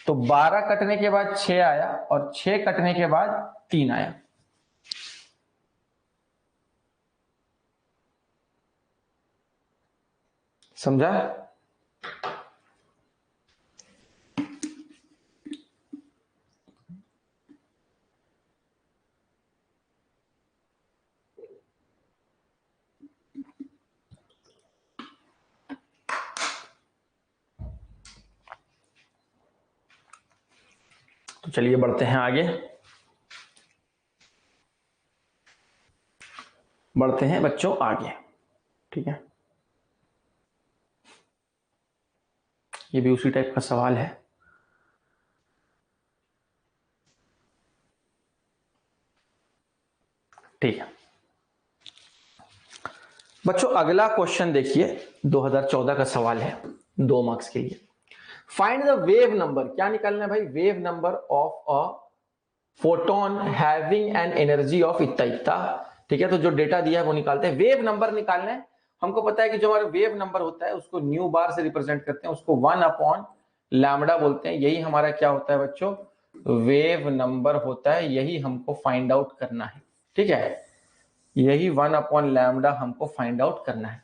तो 12 कटने के बाद 6 आया और 6 कटने के बाद 3 आया। समझा? तो चलिए बढ़ते हैं आगे, बढ़ते हैं बच्चों आगे, ठीक है। ये भी उसी टाइप का सवाल है। ठीक है बच्चों, अगला क्वेश्चन देखिए, 2014 का सवाल है, 2 मार्क्स के लिए। फाइंड द वेव नंबर, क्या निकालना है भाई? Wave number of a photon having an energy of इतना इतना, ठीक है। तो जो डेटा दिया है वो निकालते हैं। वेव नंबर निकालना है, हमको पता है कि जो हमारा वेव नंबर होता है उसको न्यू बार से रिप्रेजेंट करते हैं, उसको 1/λ बोलते हैं। यही हमारा क्या होता है बच्चों? वेव नंबर होता है, यही हमको फाइंड आउट करना है, ठीक है। यही 1/λ हमको फाइंड आउट करना है।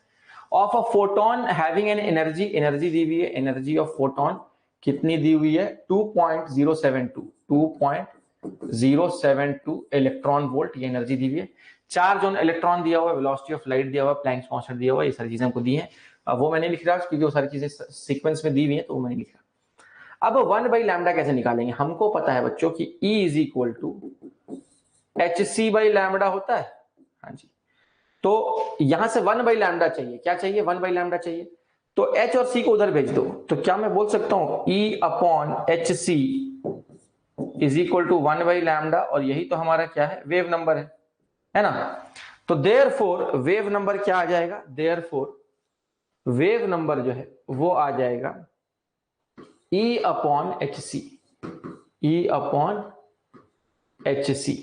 Of a photon having an energy, energy दी हुई है, एनर्जी ऑफ फोटोन कितनी दी हुई है? 2.072 इलेक्ट्रॉन वोल्ट, ये एनर्जी दी हुई है। चार्ज ऑन इलेक्ट्रॉन दिया हुआ है, वेलोसिटी ऑफ लाइट दिया हुआ है, प्लैंक्स कांस्टेंट दिया हुआ है, ये सारी चीजें हमको दी हैं। वो मैंने लिख रहा क्योंकि वो सारी चीजें सीक्वेंस में दी हुई है, तो वो मैंने लिखा। अब 1/λ कैसे निकालेंगे? हमको पता है बच्चों की E is equal to hc/λ होता है, हाँ जी। तो यहां से 1/λ चाहिए, क्या चाहिए? 1/λ चाहिए, तो H और C को उधर भेज दो, तो क्या मैं बोल सकता हूं E/hc इज इक्वल टू 1/λ, और यही तो हमारा क्या है? वेव नंबर है ना। तो देयरफॉर वेव नंबर क्या आ जाएगा? देयरफॉर वेव नंबर जो है वो आ जाएगा E/hc, E/hc।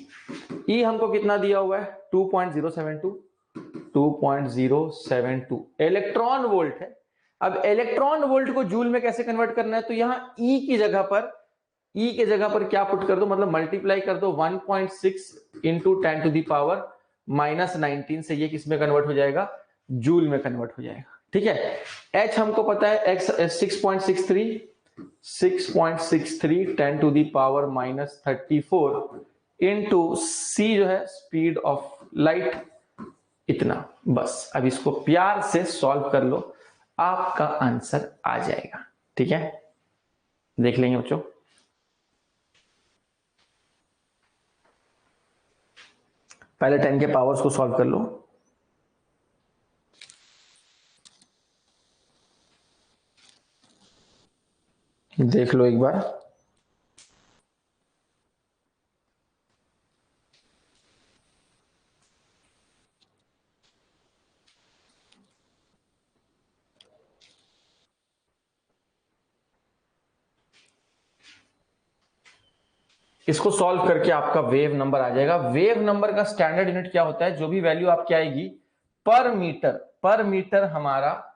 E हमको कितना दिया हुआ है? 2.072 इलेक्ट्रॉन वोल्ट है। अब इलेक्ट्रॉन वोल्ट को जूल में कैसे कन्वर्ट करना है? तो यहां E की जगह पर, E के जगह पर क्या पुट कर दो, मतलब मल्टीप्लाई कर दो 1.6 इंटू 10⁻⁻19 से, ये किस में कन्वर्ट हो जाएगा? जूल में कन्वर्ट हो जाएगा, ठीक है। H हमको पता है, X 6.63 10⁻34 इंटू C जो है स्पीड ऑफ लाइट, इतना। बस अब इसको प्यार से सॉल्व कर लो, आपका आंसर आ जाएगा, ठीक है। देख लेंगे बच्चों। पहले 10 के पावर्स को सॉल्व कर लो। देख लो एक बार। इसको सॉल्व करके आपका वेव नंबर आ जाएगा। वेव नंबर का स्टैंडर्ड यूनिट क्या होता है? जो भी वैल्यू आपकी आएगी पर मीटर, पर मीटर हमारा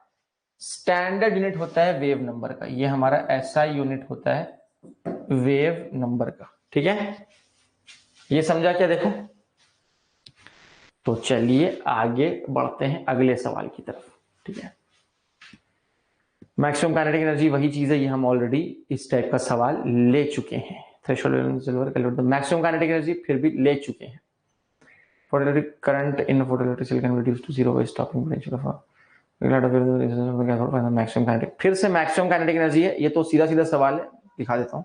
स्टैंडर्ड यूनिट होता है वेव नंबर का। ये हमारा SI यूनिट होता है वेव नंबर का, ठीक है। ये समझा क्या? देखो, तो चलिए आगे बढ़ते हैं अगले सवाल की तरफ, ठीक है। मैक्सिमम काइनेटिक एनर्जी वही चीज है, ये हम ऑलरेडी इस टाइप का सवाल ले चुके हैं। Threshold silver calculate maximum kinetic energy फिर भी ले चुके हैं। Photoelectric current in photoelectric cell can be reduced to zero by stopping potential of maximum kinetic. फिर से मैक्सिमम काइनेटिक एनर्जी है, ये तो सीधा सीधा सवाल है, दिखा देता हूं।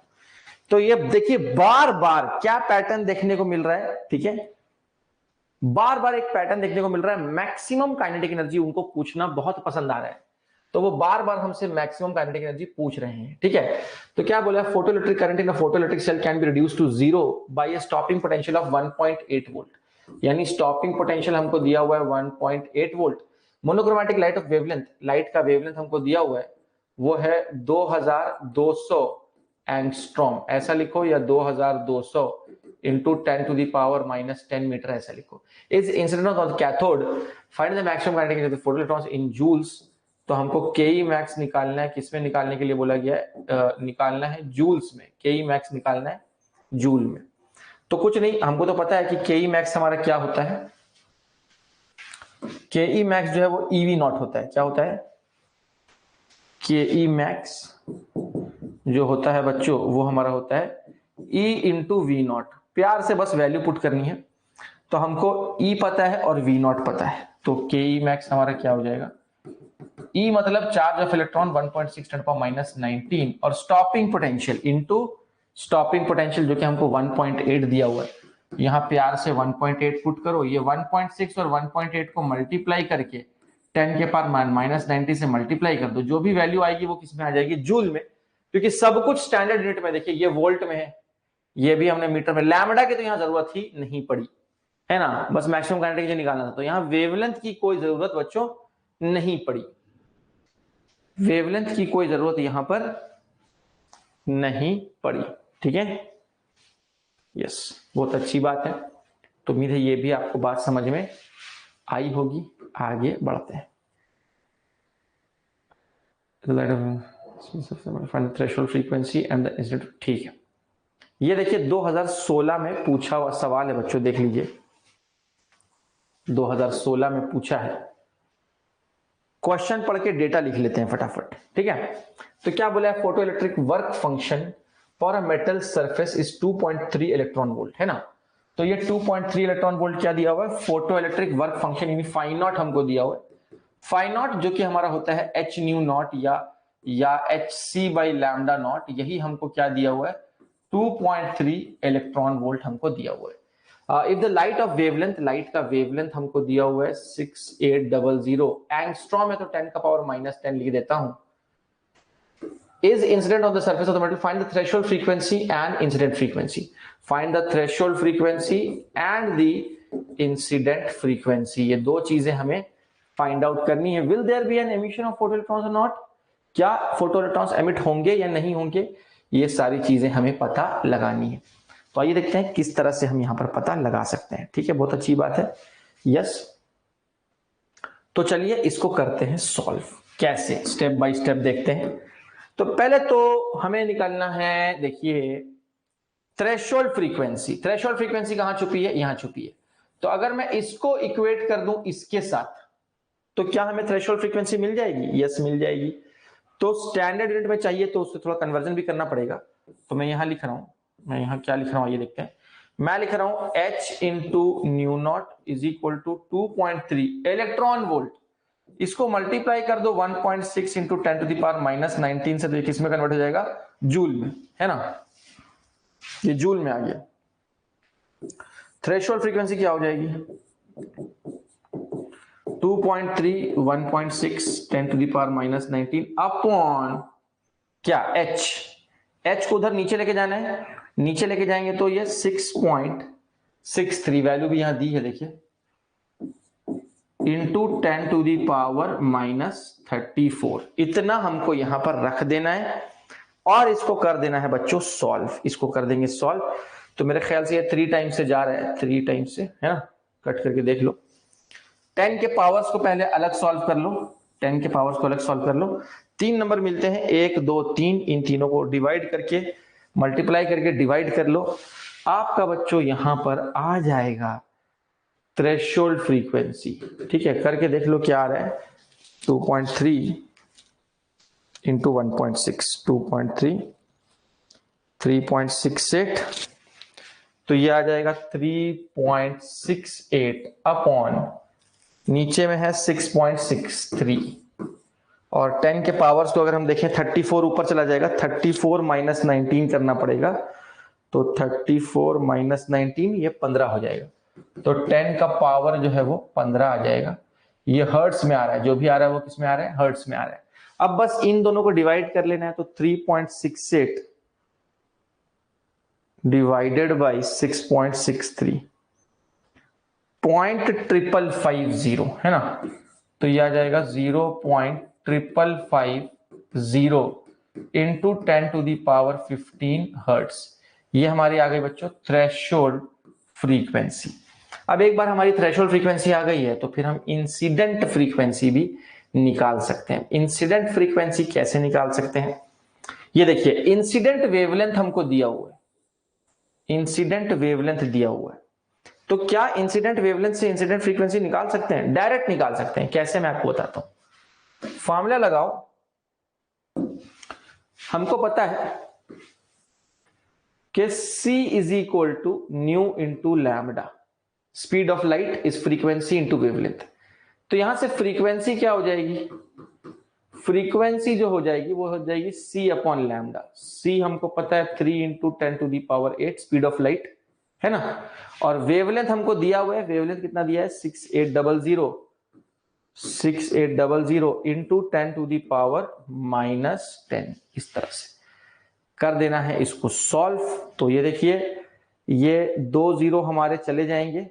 तो ये देखिए बार बार क्या पैटर्न देखने को मिल रहा है, ठीक है। बार बार एक पैटर्न देखने को मिल रहा है, मैक्सिमम काइनेटिक एनर्जी उनको पूछना बहुत पसंद आ रहा है। तो वो बार बार हमसे मैक्सिमम काइनेटिक एनर्जी पूछ रहे हैं, ठीक है। तो क्या बोला, photoelectric current in a photoelectric cell can be reduced to 0 by a stopping potential of 1.8 volt. यानी स्टॉपिंग पोटेंशियल हमको दिया हुआ है 1.8 volt. Monochromatic light of wavelength, light का वेवलेंथ हमको दिया हुआ है वो है 2200 एंगस्ट्रॉम, ऐसा लिखो, या 2200 into 10 to the power minus 10 metre ऐसा लिखो। Is incident on the cathode, find the maximum kinetic energy of photoelectrons in joules. तो हमको Ke मैक्स निकालना है, किसमें निकालने के लिए बोला गया है, निकालना है जूल्स में, Ke मैक्स निकालना है जूल में। तो कुछ नहीं, हमको तो पता है कि Ke मैक्स हमारा क्या होता है, Ke मैक्स जो है वो EV नॉट होता है। क्या होता है, Ke मैक्स जो होता है बच्चों वो हमारा होता है E इंटू वी नॉट। प्यार से बस वैल्यू पुट करनी है। तो हमको E पता है और V नॉट पता है, तो Ke मैक्स हमारा क्या हो जाएगा, E मतलब चार्ज ऑफ इलेक्ट्रॉन 1.6 × 10⁻19 और stopping potential into stopping potential जो कि हमको 1.8 दिया हुआ है। यहाँ प्यार से 1.8 पुट करो, ये 1.6 और 1.8 को मल्टीप्लाई करके 10 के पावर -90 से मल्टीप्लाई कर दो, जो भी वैल्यू आएगी वो किस में आ जाएगी, जूल में, क्योंकि सब कुछ स्टैंडर्ड यूनिट में। देखिए ये वोल्ट में है, ये भी हमने मीटर में, लैम्बडा की तो यहाँ जरूरत ही नहीं पड़ी है ना, बस मैक्सिमम काइनेटिक एनर्जी निकालना था। तो यहाँ वेवलेंथ की कोई जरूरत बच्चों नहीं पड़ी, वेवलेंथ की कोई जरूरत यहां पर नहीं पड़ी, ठीक है। यस, बहुत अच्छी बात है। तो उम्मीद है ये भी आपको बात समझ में आई होगी। आगे बढ़ते हैं। Threshold frequency and the incident, ठीक है। ये देखिए 2016 में पूछा हुआ सवाल है बच्चों, देख लीजिए 2016 में पूछा है। क्वेश्चन पढ़ के डेटा लिख लेते हैं फटाफट, ठीक है। तो क्या बोला है, photo electric work function for a metal surface is 2.3 electron volt, है ना। तो ये 2.3 इलेक्ट्रॉन वोल्ट क्या दिया हुआ है, फोटो इलेक्ट्रिक वर्क फंक्शन, यानी फाई नॉट हमको दिया हुआ है। फाई नॉट जो कि हमारा होता है h न्यू नॉट या hc बाई लैम्डा नॉट, यही हमको क्या दिया हुआ है, 2.3 इलेक्ट्रॉन वोल्ट हमको दिया हुआ है। If the light of wavelength, light का वेवलेंथ हमको दिया हुआ है 6800 एंगस्ट्रॉम है, तो 10 का पावर -10 लिख देता हूं। Is incident on the surface of the metal, find the threshold frequency and incident frequency. Find the threshold frequency and the incident frequency, ये दो चीजें हमें फाइंड आउट करनी है। Will there be an emission of photoelectrons or not? क्या फोटोइलेक्ट्रॉन्स emit होंगे या नहीं होंगे, ये सारी चीजें हमें पता लगानी है। तो आइए देखते हैं किस तरह से हम यहां पर पता लगा सकते हैं, ठीक है, बहुत अच्छी बात है। यस, तो चलिए इसको करते हैं सॉल्व, कैसे, स्टेप बाय स्टेप देखते हैं। तो पहले तो हमें निकालना है, देखिए थ्रेशोल्ड फ्रीक्वेंसी। थ्रेशोल्ड फ्रीक्वेंसी कहां छुपी है, यहां छुपी है। तो अगर मैं इसको इक्वेट कर दूं इसके साथ, तो क्या हमें थ्रेशोल्ड फ्रीक्वेंसी मिल जाएगी, यस मिल जाएगी। तो स्टैंडर्ड यूनिट में चाहिए तो उससे थोड़ा कन्वर्जन भी करना पड़ेगा। तो मैं यहां लिख रहा हूं, मैं यहां क्या लिख रहा हूं ये देखते हैं। मैं लिख रहा हूं h into nu naught is equal to 2.3 electron volt. इसको मल्टीप्लाई कर दो 1.6 इंटू 10 टू द पावर -19 से, तो किस में कन्वर्ट हो जाएगा, जूल में, है ना। ये जूल में आ गया। थ्रेशोल्ड फ्रीक्वेंसी क्या हो जाएगी, 2.3 1.6 10 टू द पावर -19 अपॉन क्या, h को उधर नीचे लेके जाना है, नीचे लेके जाएंगे तो ये 6.63 वैल्यू भी यहां दी है, देखिए, इंटू 10 टू दी पावर -34, इतना हमको यहां पर रख देना है और इसको कर देना है बच्चों सॉल्व। इसको कर देंगे सॉल्व, तो मेरे ख्याल से ये 3 टाइम्स से जा रहा है, 3 टाइम्स से, है ना, कट करके देख लो। 10 के पावर्स को पहले अलग सॉल्व कर लो, 10 के पावर्स को अलग सॉल्व कर लो। 3 नंबर मिलते हैं, 1 2 3, इन तीनों को डिवाइड करके, मल्टीप्लाई करके डिवाइड कर लो। आपका बच्चों यहां पर आ जाएगा थ्रेशोल्ड फ्रीक्वेंसी, ठीक है, करके देख लो क्या आ रहा है, 2.3 इंटू 1.6, 2.3 3.68, तो ये आ जाएगा 3.68 अपॉन, नीचे में है 6.63, और 10 के पावर्स को अगर हम देखें 34 ऊपर चला जाएगा, 34 माइनस 19 करना पड़ेगा, तो 34 माइनस 19 ये 15 हो जाएगा। तो 10 का पावर जो है वो 15 आ जाएगा। ये हर्ट्स में आ रहा है, जो भी आ रहा है वो किस में आ रहा है, हर्ट्स में आ रहा है। अब बस इन दोनों को डिवाइड कर लेना है, तो 3.68 डिवाइडेड बाई 6.63 0.550 है ना, तो ये आ जाएगा 0.550 इंटू 10⁻15 हर्ट्स। ये हमारी आ गई बच्चों थ्रेशोल्ड फ्रीक्वेंसी। अब एक बार हमारी थ्रेशोल्ड फ्रीक्वेंसी आ गई है तो फिर हम इंसिडेंट फ्रीक्वेंसी भी निकाल सकते हैं। इंसिडेंट फ्रीक्वेंसी कैसे निकाल सकते हैं, ये देखिए इंसिडेंट वेवलेंथ हमको दिया हुआ है, इंसिडेंट वेवलेंथ दिया हुआ है, तो क्या इंसिडेंट वेवलेंथ से इंसिडेंट फ्रीक्वेंसी निकाल सकते हैं? डायरेक्ट निकाल सकते हैं। कैसे, मैं आपको बताता हूं। फॉर्मूला लगाओ, हमको पता है कि C is equal to nu into lambda, speed of light is frequency into wavelength. तो यहां से फ्रीक्वेंसी क्या हो जाएगी, फ्रीक्वेंसी जो हो जाएगी वो हो जाएगी C अपॉन लैम्डा। C हमको पता है 3 इंटू 10⁸ स्पीड ऑफ लाइट है ना, और वेवलेंथ हमको दिया हुआ है, वेवलेंथ कितना दिया है 6800 इंटू 10⁻⁻10, इस तरह से कर देना है इसको सॉल्व। तो ये देखिए ये 2 0 हमारे चले जाएंगे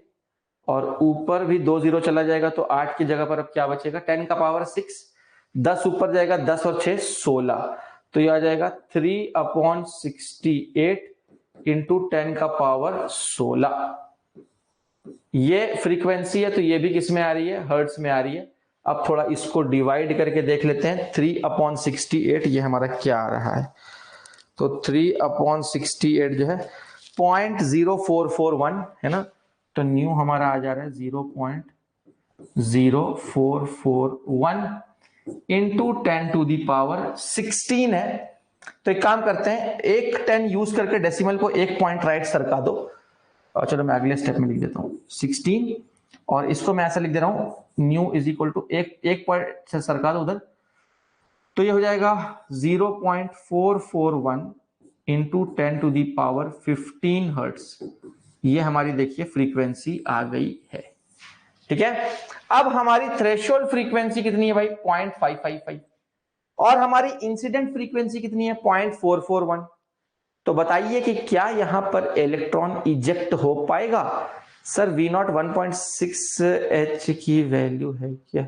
और ऊपर भी 2 0 चला जाएगा, तो 8 की जगह पर अब क्या बचेगा 10⁻6, 10 ऊपर जाएगा, 10 और 6 16, तो ये आ जाएगा 3/68 इंटू 10⁻16। ये फ्रीक्वेंसी है, तो ये भी किस में आ रही है, हर्ट्ज में आ रही है। अब थोड़ा इसको डिवाइड करके देख लेते हैं, 3/68 ये हमारा क्या आ रहा है, तो 3/68 जो है 0.0441 है ना, तो न्यू हमारा आ जा रहा है 0.0441 इंटू 10⁻16 है। तो एक काम करते हैं, एक 10 यूज करके डेसिमल को एक पॉइंट राइट सरका दो, और चलो मैं अगले स्टेप में लिख देता हूं 16, और इसको मैं ऐसा लिख दे रहा हूं न्यू इज इक्वल टू एक पॉइंट से सरका दो उधर, तो ये हो जाएगा 0.441 इंटू 10⁻15 हर्ट्स। ये हमारी देखिए फ्रीक्वेंसी आ गई है, ठीक है। अब हमारी थ्रेशोल्ड फ्रीक्वेंसी कितनी है भाई 0.555, और हमारी इंसिडेंट फ्रीक्वेंसी कितनी है 0.441। तो बताइए कि क्या यहां पर इलेक्ट्रॉन इजेक्ट हो पाएगा? सर V0 1.6H की वैल्यू है क्या?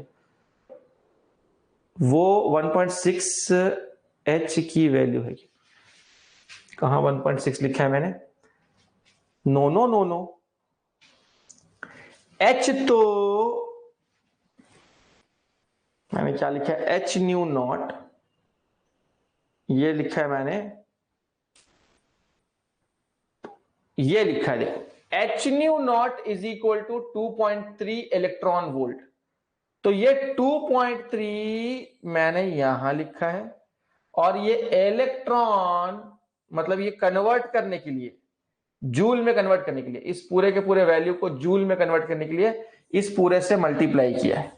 वो 1.6H की वैल्यू है क्या? कहां 1.6 लिखा है मैंने? No no no no, H तो मैंने क्या लिखा है, H न्यू नॉट, ये लिखा है मैंने, ये लिखा है देखो, H nu naught is equal to 2.3 electron volt. तो ये 2.3 मैंने यहां लिखा है, और ये इलेक्ट्रॉन मतलब ये कन्वर्ट करने के लिए, जूल में कन्वर्ट करने के लिए, इस पूरे के पूरे वैल्यू को जूल में कन्वर्ट करने के लिए इस पूरे से मल्टीप्लाई किया है।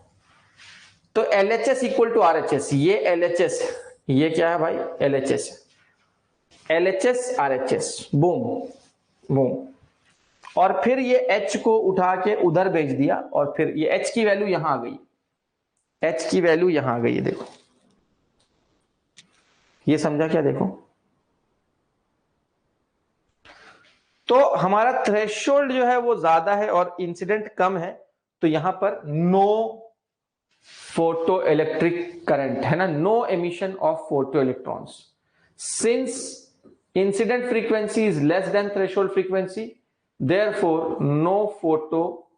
तो LHS इक्वल टू RHS, ये LHS, ये क्या है भाई LHS, LHS RHS, boom boom, और फिर ये H को उठा के उधर भेज दिया, और फिर ये H की वैल्यू यहां आ गई, H की वैल्यू यहां आ गई है, देखो ये समझा क्या? देखो तो हमारा थ्रेशोल्ड जो है वो ज्यादा है और इंसिडेंट कम है, तो यहां पर नो फोटो इलेक्ट्रिक करंट है ना, no emission of photo electrons. Since incident frequency is less than threshold frequency, therefore no photo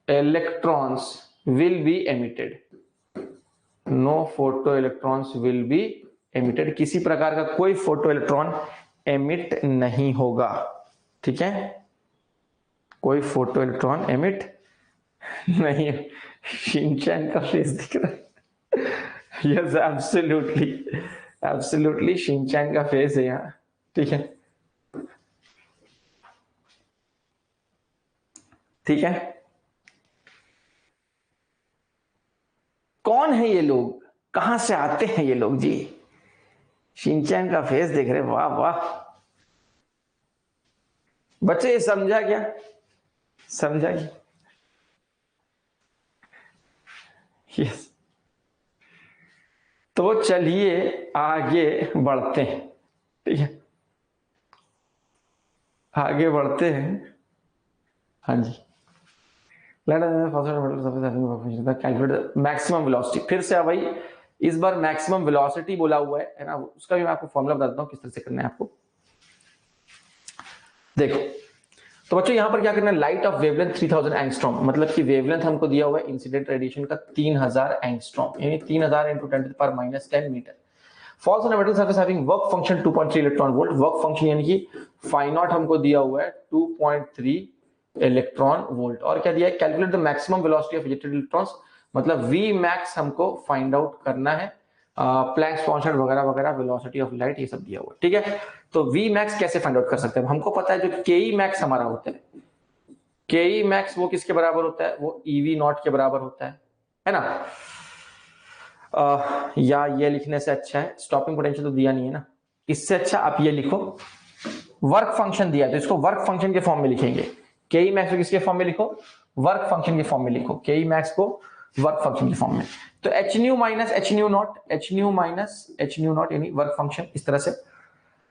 electrons will be emitted, no photo electrons will be emitted, किसी प्रकार का कोई फोटो इलेक्ट्रॉन एमिट नहीं होगा, ठीक है, कोई फोटो इलेक्ट्रॉन एमिट नहीं। शिनचैन का फेस दिख रहा है, यस एब्सोल्युटली, एब्सोल्युटली शिनचैन का फेस है यहाँ, ठीक है, ठीक है। कौन है ये लोग, कहां से आते हैं ये लोग जी? शिनचैन का फेस देख रहे, वाह वाह बच्चे, ये समझा क्या? समझा क्या? यस, तो चलिए आगे बढ़ते हैं, ठीक है, आगे बढ़ते हैं। हाँ जी, कैलकुलेट मैक्सिमम वेलोसिटी। फिर से भाई इस बार मैक्सिमम वेलोसिटी बोला हुआ है ना, उसका भी मैं आपको फॉर्मूला बता देता हूँ किस तरह से करना है आपको। देखो तो बच्चों यहाँ पर क्या करना है, लाइट ऑफ वेवलेंथ 3000 एंगस्ट्रॉम, मतलब कि वेवलेंथ हमको दिया हुआ है इंसिडेंट रेडिएशन का 3000 एंगस्ट्रॉम, यानी 3000 into 10⁻⁻10 metre. Falls on a metal surface having work function 2.3 electron volt. Work function यानी कि फाई नॉट हमको दिया हुआ है 2.3 इलेक्ट्रॉन वोल्ट। और क्या दिया है, calculate the maximum velocity of ejected electrons, मतलब वी मैक्स हमको फाइंड आउट करना है। प्लैंक्स कांस्टेंट वगैरह वगैरह, वेलोसिटी ऑफ लाइट, ये सब दिया हुआ है, ठीक है। तो वी मैक्स कैसे फाइंड आउट कर सकते हैं, हमको पता है जो के मैक्स हमारा होता है, के मैक्स वो किसके बराबर होता है, वो ईवी नॉट के बराबर होता है ना। या ये लिखने से अच्छा है, स्टॉपिंग पोटेंशियल तो दिया नहीं है ना, इससे अच्छा आप ये लिखो, वर्क फंक्शन दिया है तो इसको वर्क फंक्शन के फॉर्म में लिखेंगे। के मैक्स को किसके फॉर्म में लिखो, वर्क फंक्शन के फॉर्म में लिखो, के मैक्स को वर्क फंक्शन के फॉर्म में। तो H nu minus H nu not, H nu minus H nu not यानी वर्क फंक्शन, इस तरह से।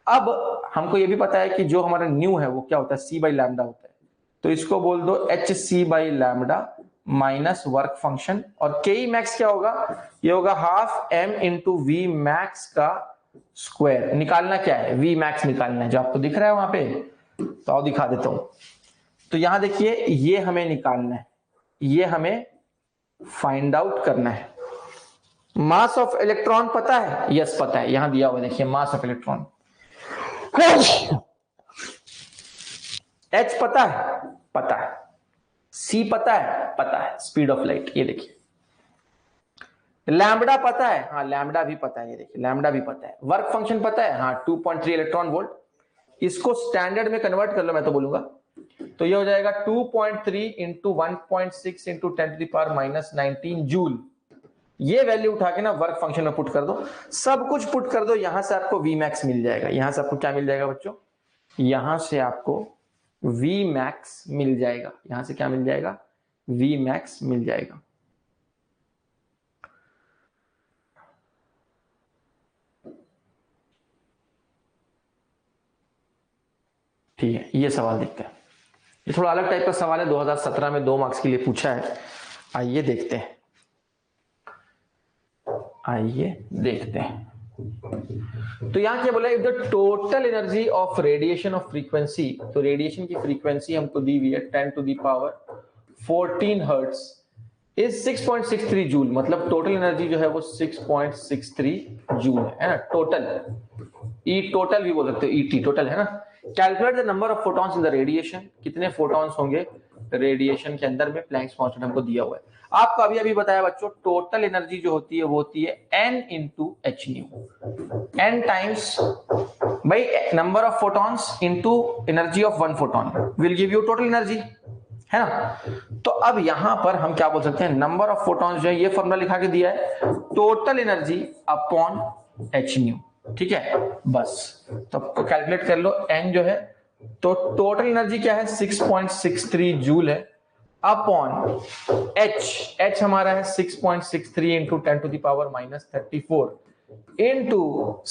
अब हमको ये भी पता है कि जो हमारा न्यू है वो क्या होता है, सी बाई लैम्डा होता है, तो इसको बोल दो h C by lambda minus work function. और के मैक्स क्या होगा, ये होगा half m into v max का स्क्वायर। निकालना क्या है, वी मैक्स निकालना है, जो आपको दिख रहा है वहां पे, तो आओ दिखा देता हूं। तो यहां देखिए ये हमें निकालना है, ये हमें फाइंड आउट करना है। मास ऑफ इलेक्ट्रॉन पता है, यस पता है, यहां दिया हुआ देखिए मास ऑफ इलेक्ट्रॉन। एच पता है, पता है। सी पता है, पता है, स्पीड ऑफ लाइट, ये देखिए। लैम्बडा पता है, हाँ लैम्बडा भी पता है, ये देखिए लैम्बडा भी पता है। वर्क फंक्शन पता है, हाँ 2.3 इलेक्ट्रॉन वोल्ट। इसको स्टैंडर्ड में कन्वर्ट कर लो, मैं तो बोलूंगा, तो ये हो जाएगा 2.3 इंटू 1.6 इंटू 10⁻⁻19 जूल। ये वैल्यू उठा के ना वर्क फंक्शन में पुट कर दो, सब कुछ पुट कर दो, यहां से आपको वी मैक्स मिल जाएगा। यहां से आपको क्या मिल जाएगा बच्चों, यहां से आपको वी मैक्स मिल जाएगा। यहां से क्या मिल जाएगा, वी मैक्स मिल जाएगा। ठीक है, ये सवाल देखते हैं। ये थोड़ा अलग टाइप का सवाल है, 2017 में 2 मार्क्स के लिए पूछा है। आइए देखते हैं, आइए देखते हैं। तो यहां क्या बोला, if the total energy of radiation of frequency, तो रेडिएशन की फ्रीक्वेंसी हमको दी हुई है 10 to the power 14 hertz is 6.63 joule, मतलब टोटल एनर्जी जो है वो 6.63 जूल है ना, टोटल। ई टोटल भी बोल सकते हो, ईटी टोटल है ना। Calculate the number of photons in the radiation, कितने फोटॉन्स होंगे रेडिएशन के अंदर में, प्लैंक्स कांस्टेंट हमको दिया हुआ है। आपको अभी अभी बताया बच्चों, टोटल एनर्जी जो होती है वो होती है n into H nu, n times भाई number of photons into energy of one photon will give you total energy, है ना। तो अब यहां पर हम क्या बोल सकते हैं, नंबर ऑफ फोटॉन्स जो है, ये फॉर्मूला लिखा के दिया है, total energy upon H new, ठीक है बस। तो कैलकुलेट कर लो, n जो है, तो टोटल एनर्जी क्या है 6.63 जूल है, अपॉन h हमारा है 6.63 into 10 to the power -34 into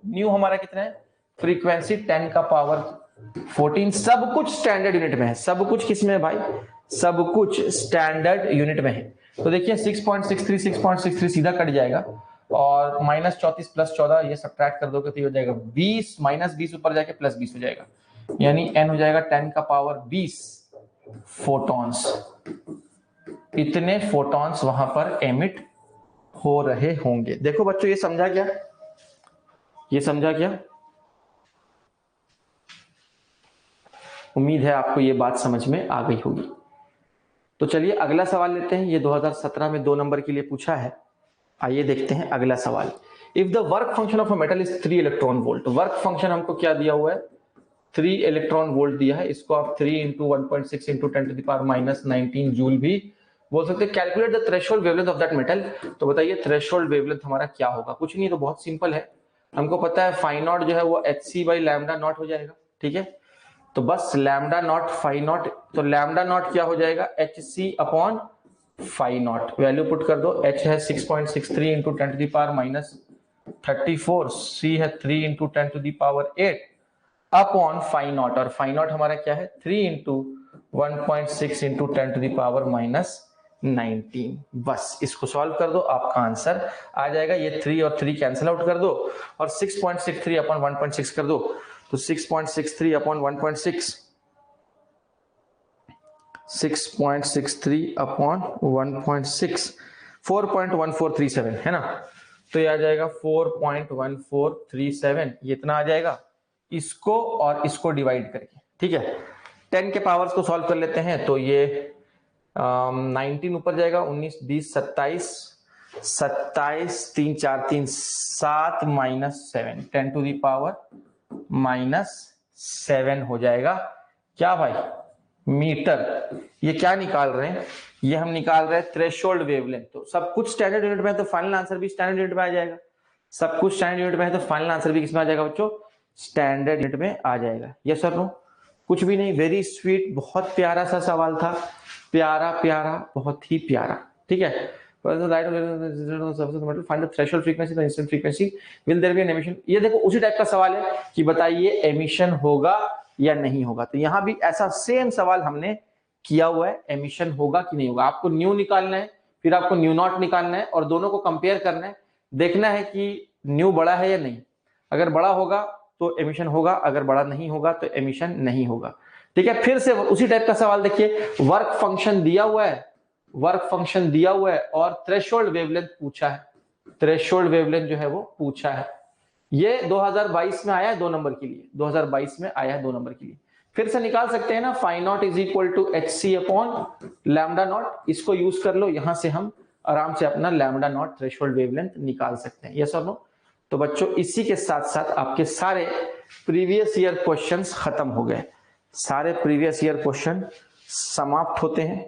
nu हमारा कितना है, फ्रीक्वेंसी 10 का पावर 14। सब कुछ स्टैंडर्ड यूनिट में है, सब कुछ किस में है भाई, सब कुछ स्टैंडर्ड यूनिट में है। तो देखिए 6.63 सीधा कट जाएगा, और -34 + 14 ये सब्ट्रैक्ट कर दोगे तो ये हो जाएगा 20, -20 ऊपर जाके +20 हो जाएगा, यानी n हो जाएगा 10 का पावर 20 फोटॉन्स। इतने फोटॉन्स वहां पर एमिट हो रहे होंगे। देखो बच्चों, ये समझा क्या, ये समझा क्या, उम्मीद है आपको ये बात समझ में आ गई होगी। तो चलिए अगला सवाल लेते हैं, ये 2017 में 2 नंबर के लिए पूछा है। आइए देखते हैं अगला सवाल। If the work function of a metal is 3 electron volt, work function हमको क्या दिया हुआ है, 3 इलेक्ट्रॉन वोल्ट दिया है, इसको आप 3 into 1.6 into 10 to the power -19 joule भी बोल सकते हैं। Calculate the threshold wavelength of that metal, तो बताइए थ्रेशोल्ड वेवलेंथ हमारा क्या होगा, कुछ नहीं, तो बहुत सिंपल है, हमको पता है फाई नॉट जो है वो h C by lambda naught हो जाएगा, ठीक है। तो बस लैम्डा नॉट फाई नॉट, तो लैम्डा नॉट क्या हो जाएगा, h c upon phi naught, value put कर दो। h है 6.63 into 10 to the power minus 34, c है 3 into 10 to the power 8 upon phi naught, और फाई नॉट हमारा क्या है 3 into 1.6 into 10 to the power minus 19। बस इसको सॉल्व कर दो, आपका आंसर आ जाएगा। ये 3 और 3 कैंसिल आउट कर दो और 6.63 अपॉन 1.6 कर दो, तो 6.63 अपॉन 1.6, 6.63 अपॉन 1.6 4.1437 है ना, तो ये आ जाएगा 4.1437, ये इतना आ जाएगा इसको और इसको डिवाइड करके। ठीक है, 10 के पावर्स को सॉल्व कर लेते हैं, तो ये 19 ऊपर जाएगा, 19 20 27 27 3 4 3 7 minus 7 10 to the power minus 7 हो जाएगा क्या भाई, मीटर। ये क्या निकाल रहे हैं, ये हम निकाल रहे हैं थ्रेशोल्ड वेवलेंथ। तो सब कुछ स्टैंडर्ड यूनिट में है तो फाइनल आंसर भी स्टैंडर्ड यूनिट में आ जाएगा। सब कुछ स्टैंडर्ड यूनिट में है तो फाइनल आंसर भी किसमें आ जाएगा बच्चों, स्टैंडर्ड यूनिट में आ जाएगा। यस और नो, कुछ भी नहीं, वेरी स्वीट, बहुत प्यारा सा सवाल था, प्यारा प्यारा, बहुत ही प्यारा। ठीक है, find the threshold frequency, the instant frequency, will there be an emission. ये देखो उसी टाइप का सवाल है कि बताइए एमिशन होगा या नहीं होगा। तो यहां भी ऐसा सेम सवाल हमने किया हुआ है, एमिशन होगा कि नहीं होगा। आपको न्यू निकालना है, फिर आपको न्यू नॉट निकालना है और दोनों को कंपेयर करना है, देखना है कि न्यू बड़ा है या नहीं। अगर बड़ा होगा तो एमिशन होगा, अगर बड़ा नहीं होगा तो एमिशन नहीं होगा। ठीक है, फिर से उसी टाइप का सवाल देखिए, वर्क फंक्शन दिया हुआ है, वर्क फंक्शन दिया हुआ है और थ्रेशोल्ड वेवलेंथ पूछा है, थ्रेशोल्ड वेवलेंथ जो है वो पूछा है। ये 2022 में आया है 2 नंबर के लिए, 2022 में आया है 2 नंबर के लिए। फिर से निकाल सकते हैं ना, phi naught is equal to H c upon lambda naught, इसको यूज कर लो, यहां से हम आराम से अपना लैम्डा नॉट थ्रेशोल्ड वेवलेंथ निकाल सकते हैं। यस और नो। तो बच्चों इसी के साथ साथ आपके सारे प्रीवियस ईयर क्वेश्चंस खत्म हो गए, सारे प्रीवियस ईयर क्वेश्चन समाप्त होते हैं।